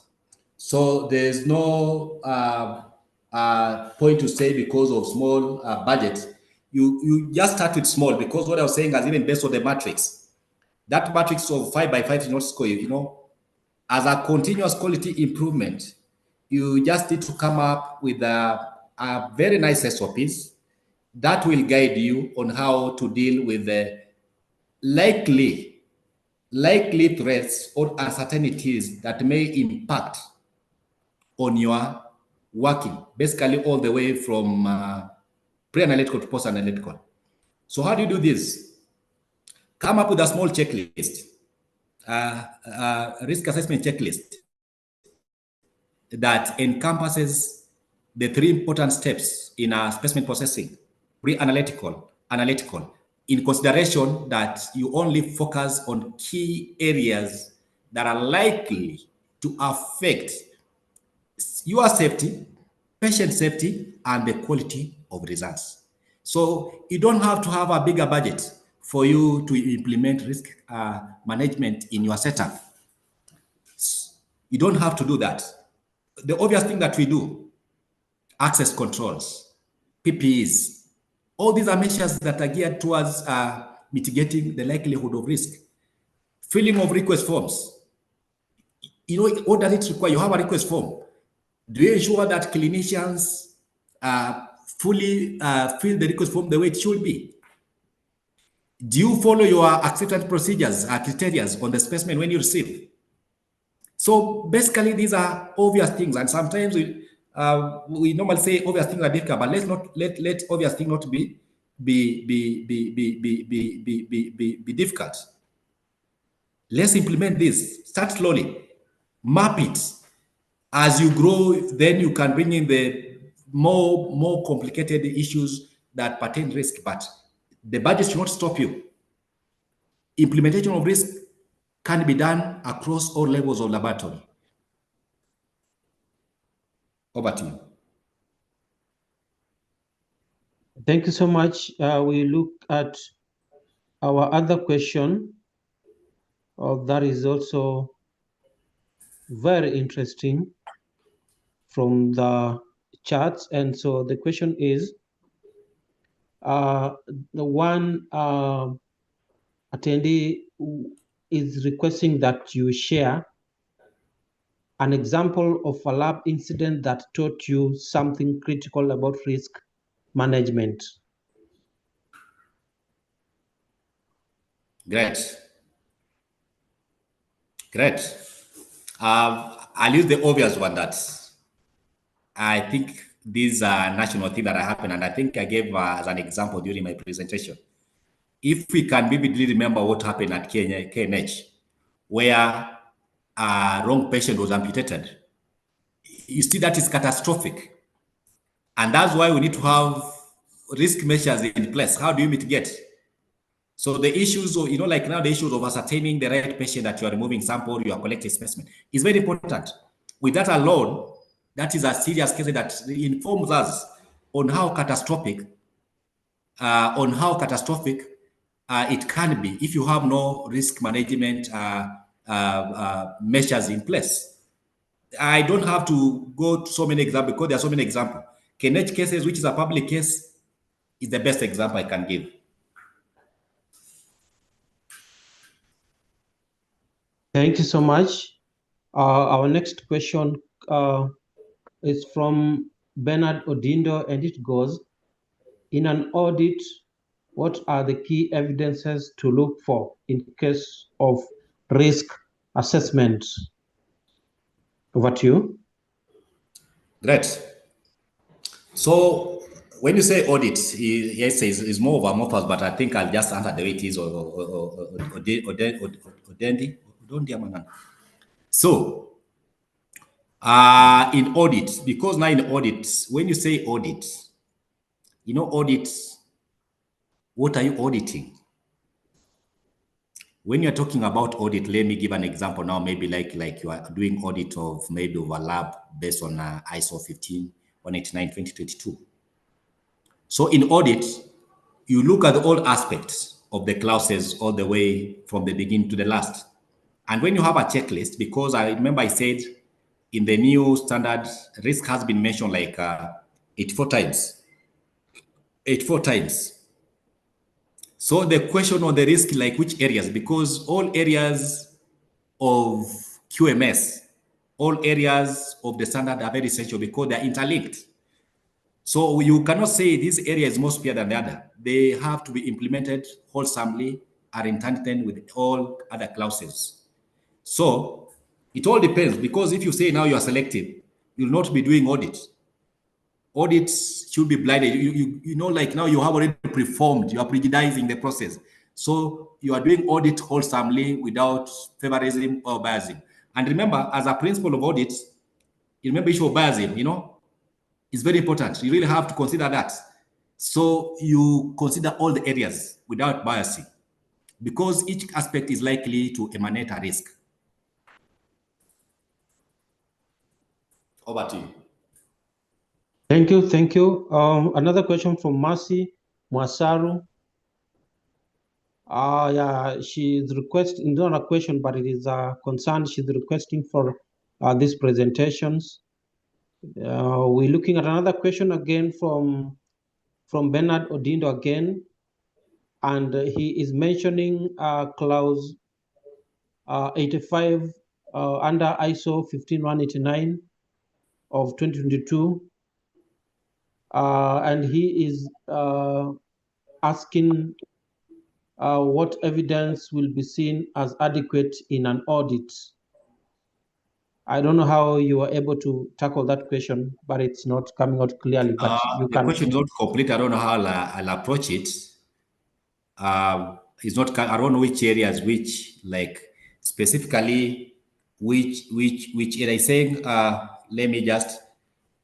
S2: So there's no point to say because of small budget. You just start with small because what I was saying is even based on the matrix. That matrix of 5 by 5 is not score, as a continuous quality improvement, you just need to come up with a very nice SOPs that will guide you on how to deal with the likely likely threats or uncertainties that may impact on your working, basically all the way from pre-analytical to post-analytical. So how do you do this? Come up with a small checklist, risk assessment checklist that encompasses the three important steps in specimen processing: pre-analytical, analytical, in consideration that you only focus on key areas that are likely to affect your safety, patient safety, and the quality of results. So you don't have to have a bigger budget for you to implement risk management in your setup. You don't have to do that. The obvious thing that we do, access controls, PPEs, all these are measures that are geared towards mitigating the likelihood of risk. Filling of request forms. What does it require? You have a request form. Do you ensure that clinicians fully fill the request form the way it should be? Do you follow your acceptance procedures, criteria on the specimen when you receive? So basically, these are obvious things, and sometimes we normally say obvious things are difficult, but let's not let obvious things not be difficult. Let's implement this. Start slowly, map it. As you grow, then you can bring in the more complicated issues that pertain risk, but the budget should not stop you. Implementation of risk can be done across all levels of laboratory. Over to you.
S1: Thank you so much. We look at our other question that is also very interesting from the charts. And so the question is, the one attendee is requesting that you share an example of a lab incident that taught you something critical about risk management.
S2: Great. Great. I'll use the obvious one that I think these are national things that happened, and I think I gave as an example during my presentation. If we can vividly remember what happened at KNH, where a wrong patient was amputated, you see that is catastrophic. And that's why we need to have risk measures in place. How do you mitigate? So the issues of, like now the issues of ascertaining the right patient that you are removing sample, you are collecting specimen is very important. With that alone, that is a serious case that informs us on how catastrophic it can be if you have no risk management measures in place. I don't have to go to so many examples because there are so many examples. Kenech cases, which is a public case, is the best example I can give.
S1: Thank you so much. Our next question is from Bernard Odindo, and it goes, in an audit, what are the key evidences to look for in case of risk assessment? Over to you.
S2: Great. So when you say audit, yes, it's more of amorphous, but I think I'll just answer the way it is. So in audit, because now in audit, when you say audit, audit, what are you auditing? When you're talking about audit, let me give an example now, maybe like you are doing audit of maybe of a lab based on ISO 15189 2022. So in audit, you look at all aspects of the clauses all the way from the beginning to the last. And when you have a checklist, because I remember I said in the new standard, risk has been mentioned like 84 times. 84 times. So the question on the risk, like which areas, because all areas of QMS, all areas of the standard are very essential because they're interlinked. So you cannot say this area is more severe than the other. They have to be implemented wholesomely, are in tandem with all other clauses. So it all depends, because if you say now you are selective, you'll not be doing audit. Audits should be blinded. You know, like now you have already preformed, you are prejudicing the process. So you are doing audit wholesomely without favorism or biasing. And remember, as a principle of audit, you remember issue of biasing, it's very important. You really have to consider that. So you consider all the areas without biasing, because each aspect is likely to emanate a risk. Over to you.
S1: Thank you. Thank you. Another question from Mercy Mwasaru. Yeah, she's requesting, not a question, but it is a concern. She's requesting for these presentations. We're looking at another question again from Bernard Odindo again, and he is mentioning clause 85 under ISO 15189 of 2022, and he is asking what evidence will be seen as adequate in an audit. I don't know how you are able to tackle that question, but it's not coming out clearly. But you
S2: The
S1: can.
S2: question is not complete. I don't know how I'll approach it. It's not. I don't know which areas, which like specifically, which area. Saying, let me just.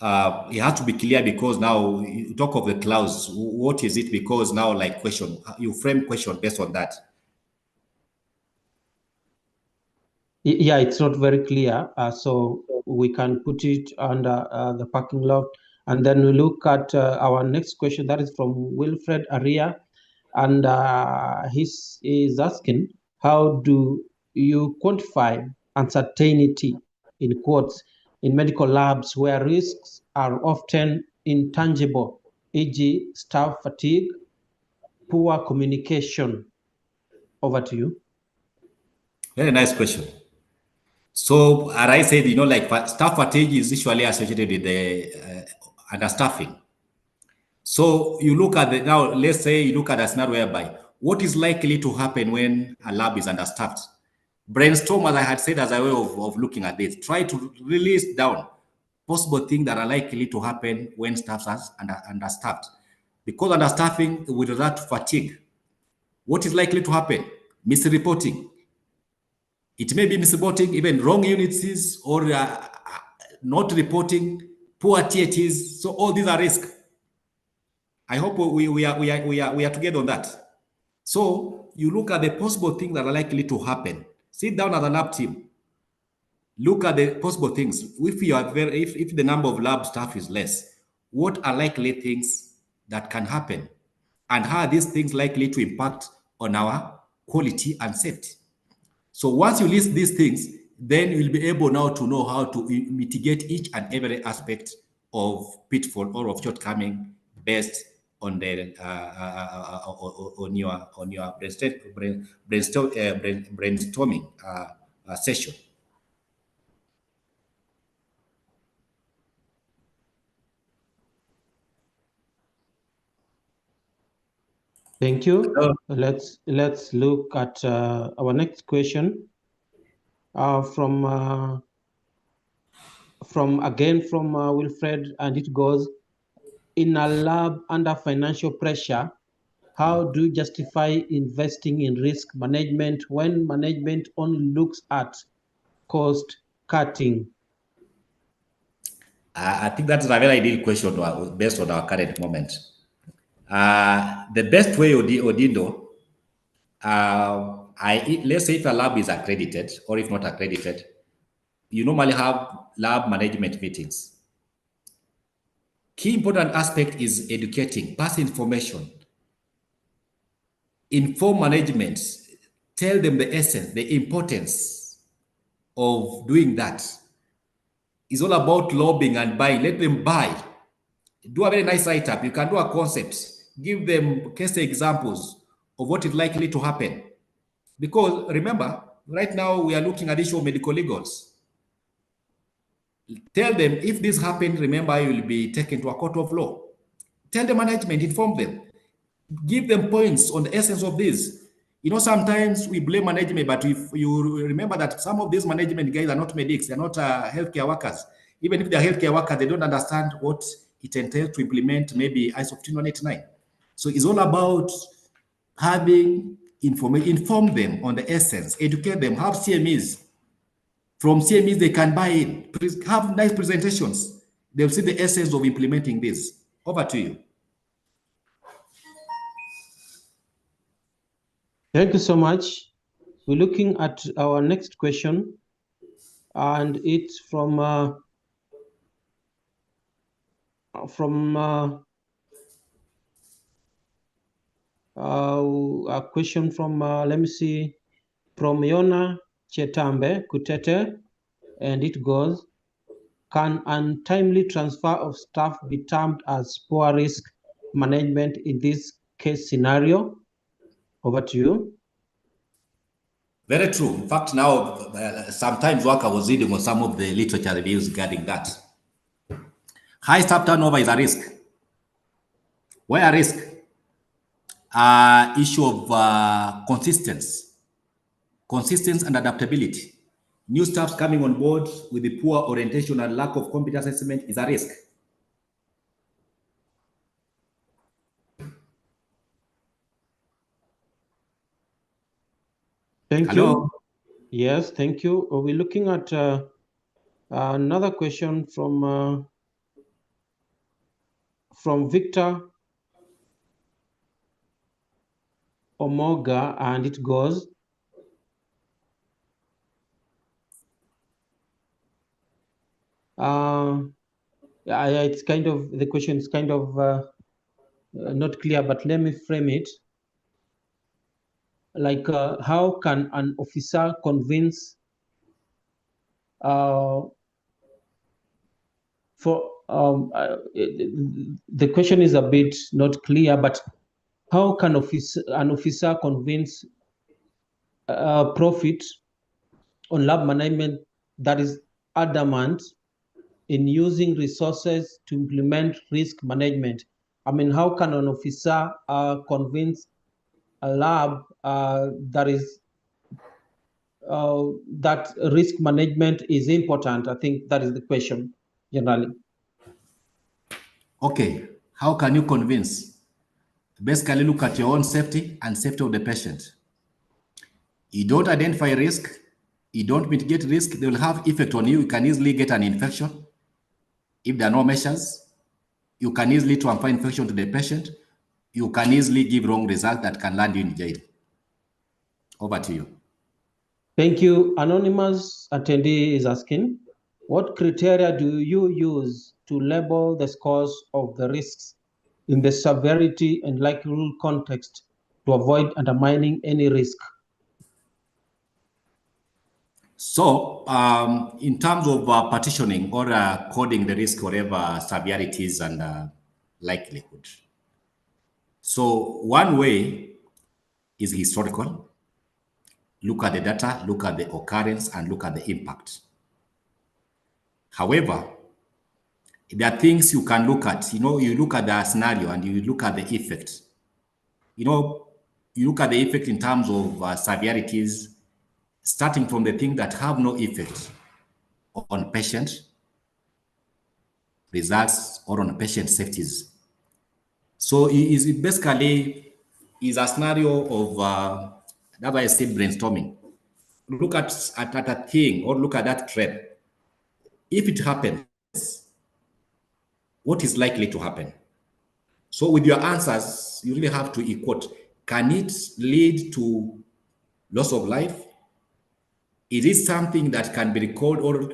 S2: It has to be clear, because now you talk of the clause. What is it? Because now, like question, you frame question based on that.
S1: Yeah, it's not very clear. So we can put it under the parking lot. And then we look at our next question. That is from Wilfred Aria. And he's asking, how do you quantify uncertainty, in quotes, in medical labs where risks are often intangible, e.g. staff fatigue, poor communication? Over to you.
S2: Very nice question. So, as I said, like staff fatigue is usually associated with the understaffing. So you look at now, let's say you look at a scenario whereby what is likely to happen when a lab is understaffed. Brainstorm, as I had said, as a way of looking at this. Try to release down possible things that are likely to happen when staff are understaffed. Because understaffing with that fatigue, what is likely to happen? Misreporting. It may be misreporting, even wrong units, or not reporting, poor TATs. So all these are risks. I hope we are together on that. So you look at the possible things that are likely to happen. Sit down as a lab team. Look at the possible things. If you are if the number of lab staff is less, what are likely things that can happen and how are these things likely to impact on our quality and safety. So once you list these things, then you'll be able now to know how to mitigate each and every aspect of pitfall or of shortcoming based on the on your brainstorming session.
S1: Thank you. Let's look at our next question from Wilfred, and it goes: in a lab under financial pressure, how do you justify investing in risk management when management only looks at cost cutting?
S2: I think that's a very ideal question based on our current moment. The best way, Odindo, let's say if a lab is accredited or if not accredited, you normally have lab management meetings. Key important aspect is educating, pass information, inform management, tell them the essence, the importance of doing that. It's all about lobbying and buying. Let them buy. Do a very nice write-up. You can do a concept. Give them case examples of what is likely to happen. Because remember, right now we are looking at the issue of medical legals. Tell them if this happened, remember you will be taken to a court of law. Tell the management, inform them. Give them points on the essence of this. You know, sometimes we blame management, but if you remember that some of these management guys are not medics, they're not healthcare workers. Even if they're healthcare workers, they don't understand what it entails to implement maybe ISO 15189. So it's all about having information, inform them on the essence, educate them, have CMEs. From CMEs, they can buy in, have nice presentations. They'll see the essence of implementing this. Over to you.
S1: Thank you so much. We're looking at our next question, and it's from a question from let me see, from Yona Chetambe Kutete, and it goes: can untimely transfer of staff be termed as poor risk management in this case scenario? Over to you.
S2: Very true. In fact, now sometimes work I was reading on some of the literature reviews regarding that. High staff turnover is a risk. Why a risk? Issue of consistency and adaptability. New staff coming on board with the poor orientation and lack of competence assessment is a risk.
S1: Thank
S2: Hello?
S1: you. Yes, thank you. We're looking at another question from Victor Omoga, and it goes: yeah, it's kind of, the question is kind of not clear, but let me frame it. Like, how can an officer convince the question is a bit not clear, but how can an officer convince profit on lab management that is adamant in using resources to implement risk management? I mean, how can an officer convince a lab that is that risk management is important? I think that is the question generally.
S2: Okay, how can you convince? Basically, look at your own safety and safety of the patient. You don't identify risk, you don't mitigate risk, they will have effect on you. You can easily get an infection. If there are no measures, you can easily transfer infection to the patient. You can easily give wrong result that can land you in jail. Over to you.
S1: Thank you. Anonymous attendee is asking, What criteria do you use to label the scores of the risks in the severity and likelihood context to avoid undermining any risk?
S2: So, in terms of partitioning or coding the risk, whatever severities and likelihood. So, one way is historical. Look at the data, look at the occurrence, and look at the impact. However, there are things you can look at. You look at the scenario and you look at the effect. You know, you look at the effect in terms of severities, starting from the things that have no effect on patient results or on patient safeties. So it basically is a scenario of that's why I say brainstorming. Look at a thing or look at that threat. If it happens, what is likely to happen? So with your answers, you really have to equate. Can it lead to loss of life? Is it something that can be recalled, or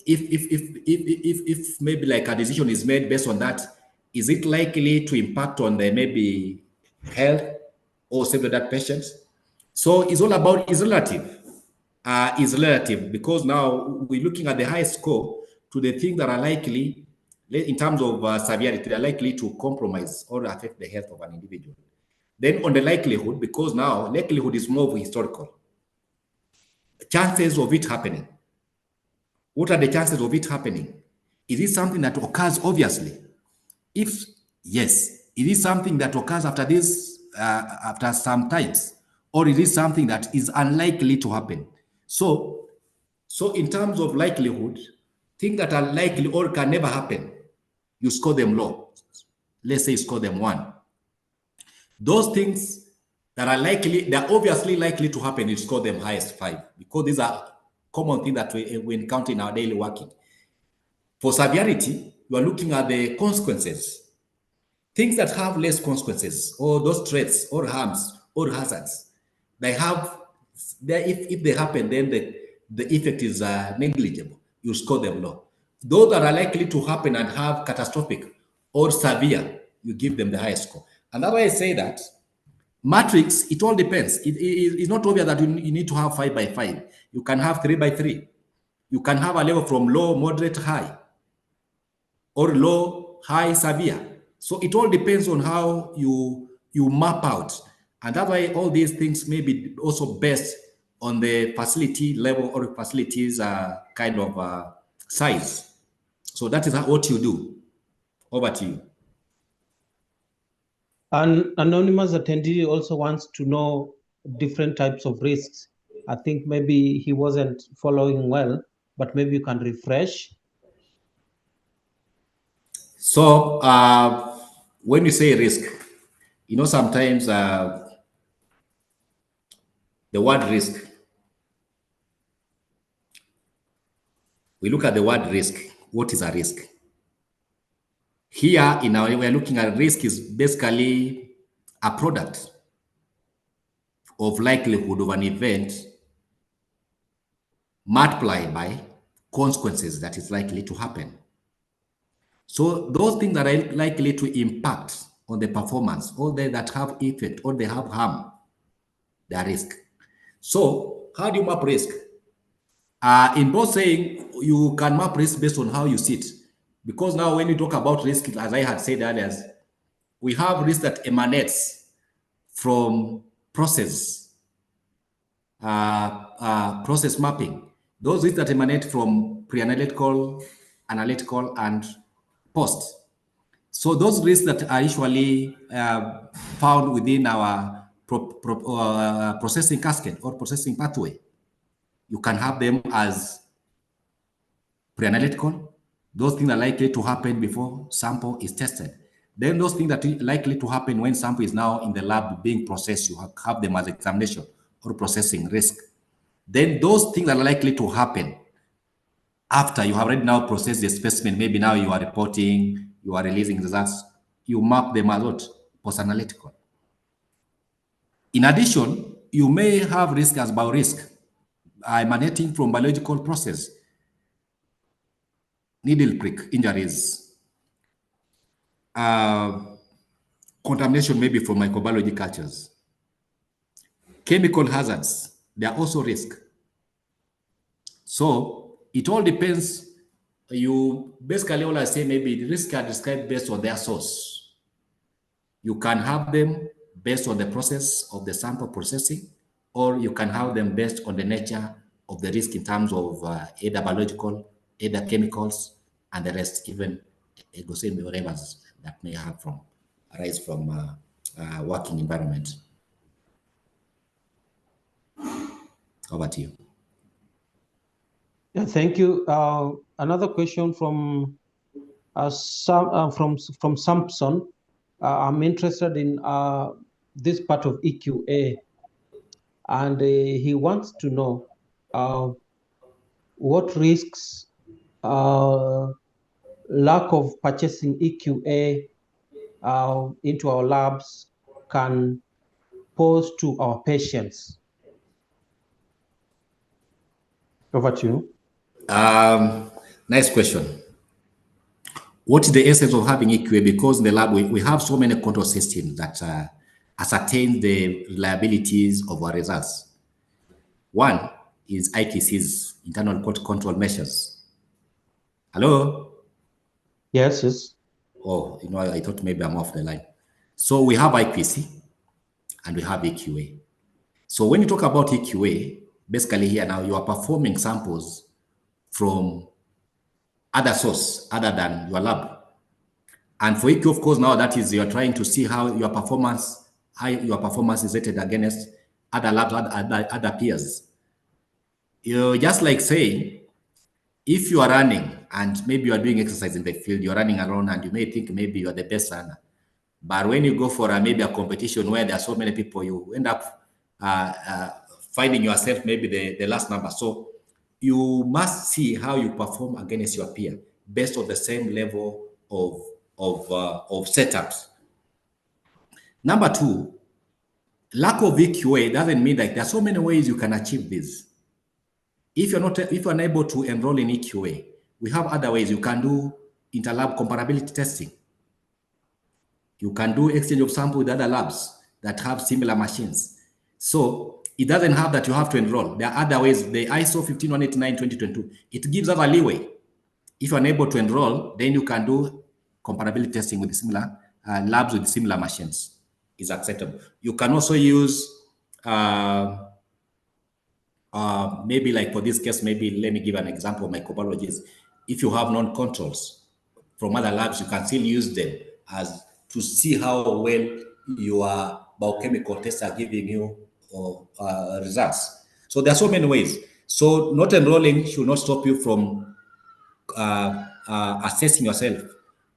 S2: if maybe like a decision is made based on that, is it likely to impact on the maybe health or safety of that patient? So it's all about is relative because now we're looking at the highest score to the things that are likely in terms of severity, they're likely to compromise or affect the health of an individual. Then on the likelihood, because now likelihood is more of historical. Chances of it happening. What are the chances of it happening? Is it something that occurs obviously? If yes, is it something that occurs after this, after some times, or is it something that is unlikely to happen? So in terms of likelihood, things that are likely or can never happen, you score them low. Let's say you score them 1. Those things that are likely, they're obviously likely to happen, you score them highest 5, because these are common things that we encounter in our daily working. For severity, you are looking at the consequences. Things that have less consequences, or those threats, or harms, or hazards, they have, if they happen, then the effect is negligible. You score them low. Those that are likely to happen and have catastrophic or severe, you give them the highest score. And that's why I say that matrix, it all depends. It's not obvious that you need to have 5 by 5. You can have 3 by 3. You can have a level from low, moderate, high, or low, high, severe. So it all depends on how you map out. And that's why all these things may be also based on the facility level or facilities kind of size. So that is what you do. Over to you.
S1: An anonymous attendee also wants to know different types of risks. I think maybe he wasn't following well, but maybe you can refresh.
S2: So when you say risk, sometimes the word risk, we look at the word risk. What is a risk? Here, in our, we're looking at risk is basically a product of likelihood of an event multiplied by consequences that is likely to happen. So those things that are likely to impact on the performance, or they that have effect, or they have harm, they are risk. So how do you map risk? In both saying, you can map risk based on how you see it. Because now when you talk about risk, as I had said earlier, we have risk that emanates from process mapping. Those risks that emanate from pre-analytical, analytical, and post. So those risks that are usually found within our processing cascade or processing pathway, you can have them as pre-analytical. Those things are likely to happen before sample is tested. Then those things that are likely to happen when sample is now in the lab being processed, you have them as examination or processing risk. Then those things are likely to happen after you have already now processed the specimen. Maybe now you are reporting, you are releasing results, you map them as what? Post-analytical. In addition, you may have risk as biorisk emanating from biological process. needle prick injuries, contamination maybe from microbiology cultures, chemical hazards, they are also risk. So it all depends. You basically all I say maybe the risks are described based on their source. You can have them based on the process of the sample processing, or you can have them based on the nature of the risk in terms of either biological, either chemicals, and the rest, even ecosystem whatever that may have from arise from working environment. Over to you.
S1: Yeah, thank you. Another question from from Samson. I'm interested in this part of EQA, and he wants to know what risks lack of purchasing EQA into our labs can pose to our patients. Over to you.
S2: Nice question. What is the essence of having EQA? Because in the lab, we have so many control systems that ascertain the reliabilities of our results. One is IQC's internal control measures. Hello?
S1: Yes, yes.
S2: Oh, I thought maybe I'm off the line. So we have IQC and we have EQA. So when you talk about EQA, basically here now you are performing samples from other source other than your lab. And for EQ, of course, now that is you're trying to see how your performance is rated against other labs, other peers. Just like saying, if you are running and maybe you are doing exercise in the field, you're running around and you may think maybe you are the best runner. But when you go for maybe a competition where there are so many people, you end up finding yourself maybe the last number. So you must see how you perform against your peer based on the same level of setups. Number two, lack of EQA doesn't mean that there are so many ways you can achieve this. If you're unable to enroll in EQA, we have other ways. You can do interlab comparability testing. You can do exchange of sample with other labs that have similar machines. So it doesn't have that you have to enroll. There are other ways. The ISO 15189-2022, it gives us a leeway. If you're unable to enroll, then you can do comparability testing with similar labs with similar machines. Is acceptable. You can also use maybe like for this case, maybe let me give an example of microbiologists. If you have non-controls from other labs, you can still use them as to see how well your biochemical tests are giving you results. So there are so many ways. So not enrolling should not stop you from assessing yourself,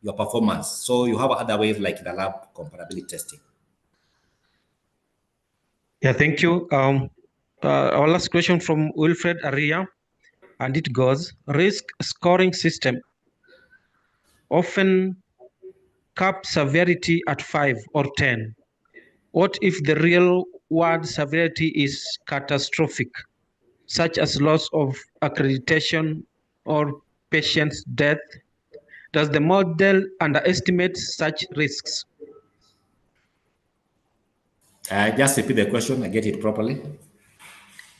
S2: your performance. So you have other ways like the lab comparability testing.
S1: Yeah, thank you. Our last question from Wilfred Aria, and it goes, risk scoring system often cap severity at 5 or 10. What if the real world severity is catastrophic, such as loss of accreditation or patient's death? Does the model underestimate such risks?
S2: Just repeat the question, I get it properly.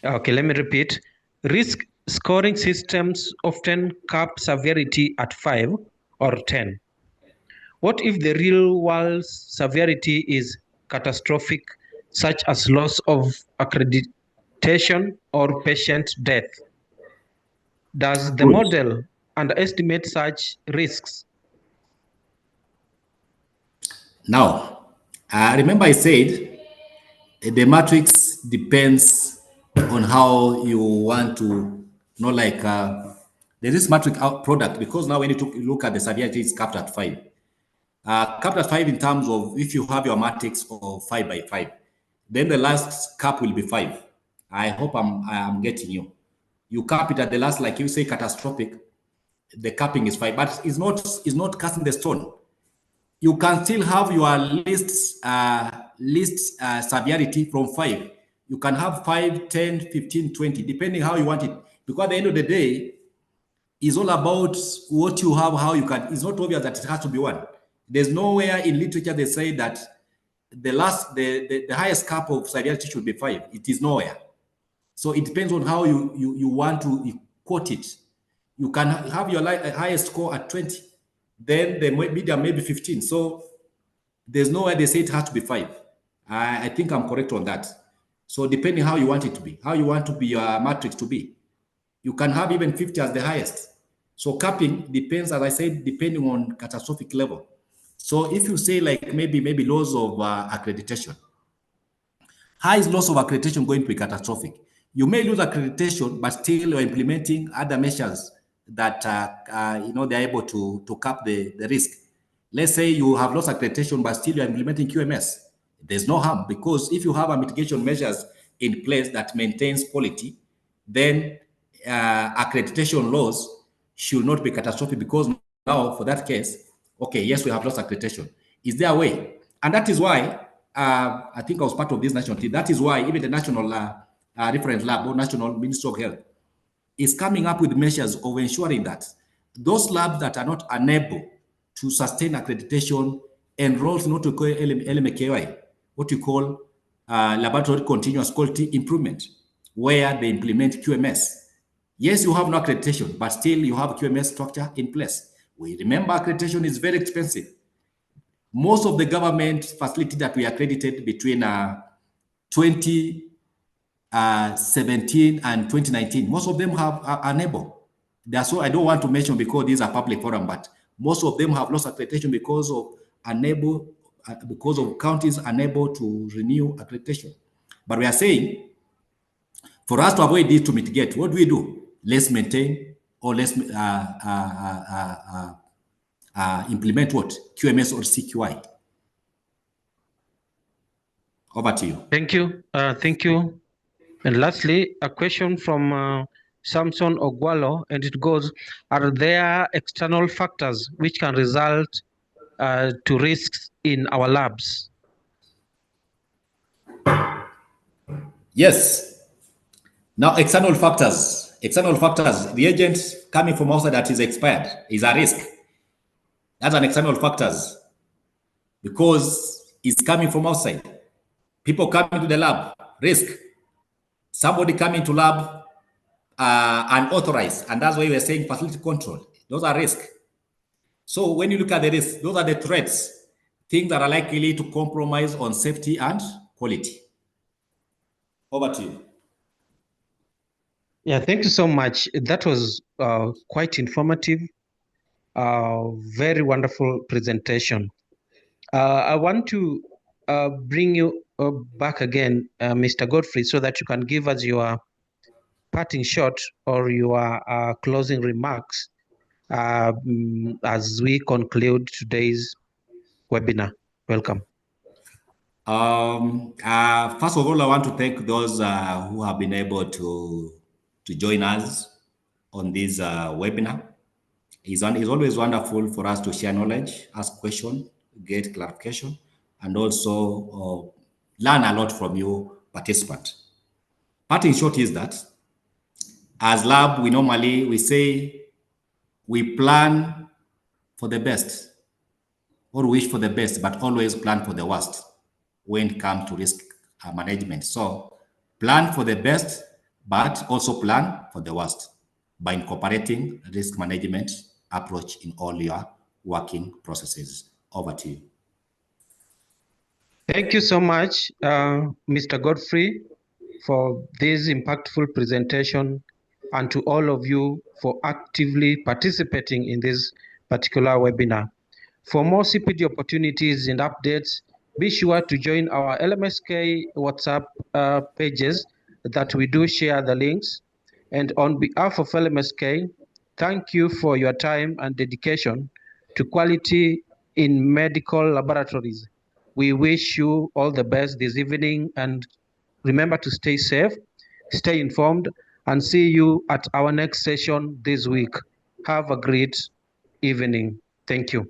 S1: Okay, let me repeat. Risk scoring systems often cap severity at 5 or 10. What if the real world severity is catastrophic, such as loss of accreditation or patient death? Does the model underestimate such risks?
S2: Now, remember I said the matrix depends on how you want to, not like there's this matrix out product, because now when you look at the severity, it's capped at 5. Capped at 5 in terms of if you have your matrix of 5 by 5, then the last cap will be 5. I hope I'm getting you. You cap it at the last, like you say, catastrophic. The capping is 5, but it's not casting the stone. You can still have your list severity from 5. You can have 5, 10, 15, 20, depending how you want it. Because at the end of the day, is all about what you have, how you can. It's not obvious that it has to be one. There's nowhere in literature they say that the highest cap of seriality should be 5. It is nowhere. So it depends on how you want to quote it. You can have your highest score at 20, then the medium maybe 15. So there's nowhere they say it has to be 5. I think I'm correct on that. So depending how you want it to be, how you want to be your matrix to be, you can have even 50 as the highest. So capping depends, as I said, depending on catastrophic level. So if you say like maybe loss of accreditation, how is loss of accreditation going to be catastrophic? You may lose accreditation, but still you're implementing other measures that they're able to cap the risk. Let's say you have lost accreditation, but still you're implementing QMS. There's no harm, because if you have a mitigation measures in place that maintains quality, then accreditation laws should not be catastrophic, because now for that case, okay, yes, we have lost accreditation. Is there a way? And that is why I think I was part of this national team. That is why even the National Reference Lab or National Ministry of Health is coming up with measures of ensuring that those labs that are not unable to sustain accreditation enrolls not to call LMKI, what you call laboratory continuous quality improvement, where they implement QMS. Yes, you have no accreditation, but still you have QMS structure in place. We remember accreditation is very expensive. Most of the government facilities that we accredited between 2017 and 2019, most of them are unable. That's what I don't want to mention because these are public forum, but most of them have lost accreditation because of because of counties unable to renew accreditation. But we are saying, for us to avoid this, to mitigate, what do we do? Let's maintain, or let's implement what? QMS or CQI. Over to you.
S1: Thank you. Thank you. And lastly, a question from Samson Ogwalo, and it goes, are there external factors which can result to risks in our labs?
S2: Yes. Now, external factors, reagent coming from outside that is expired is a risk. That's an external factors because it's coming from outside. People coming to the lab, risk. Somebody coming to lab unauthorized, and that's why we're saying facility control. Those are risk. So when you look at the risk, those are the threats, things that are likely to compromise on safety and quality. Over to you.
S1: Yeah, thank you so much. That was quite informative, very wonderful presentation. I want to bring you back again, Mr. Godfrey, so that you can give us your parting shot or your closing remarks as we conclude today's webinar. Welcome.
S2: First of all, I want to thank those who have been able to join us on this webinar. It's always wonderful for us to share knowledge, ask questions, get clarification, and also learn a lot from you participants. Part in short is that as lab, we say we plan for the best or wish for the best, but always plan for the worst when it comes to risk management. So plan for the best, but also plan for the worst by incorporating risk management approach in all your working processes. Over to you.
S1: Thank you so much, Mr. Godfrey, for this impactful presentation, and to all of you for actively participating in this particular webinar. For more CPD opportunities and updates, be sure to join our LMSK WhatsApp pages that we do share the links. And on behalf of LMSK, thank you for your time and dedication to quality in medical laboratories. We wish you all the best this evening, and remember to stay safe, stay informed, and see you at our next session this week. Have a great evening. Thank you.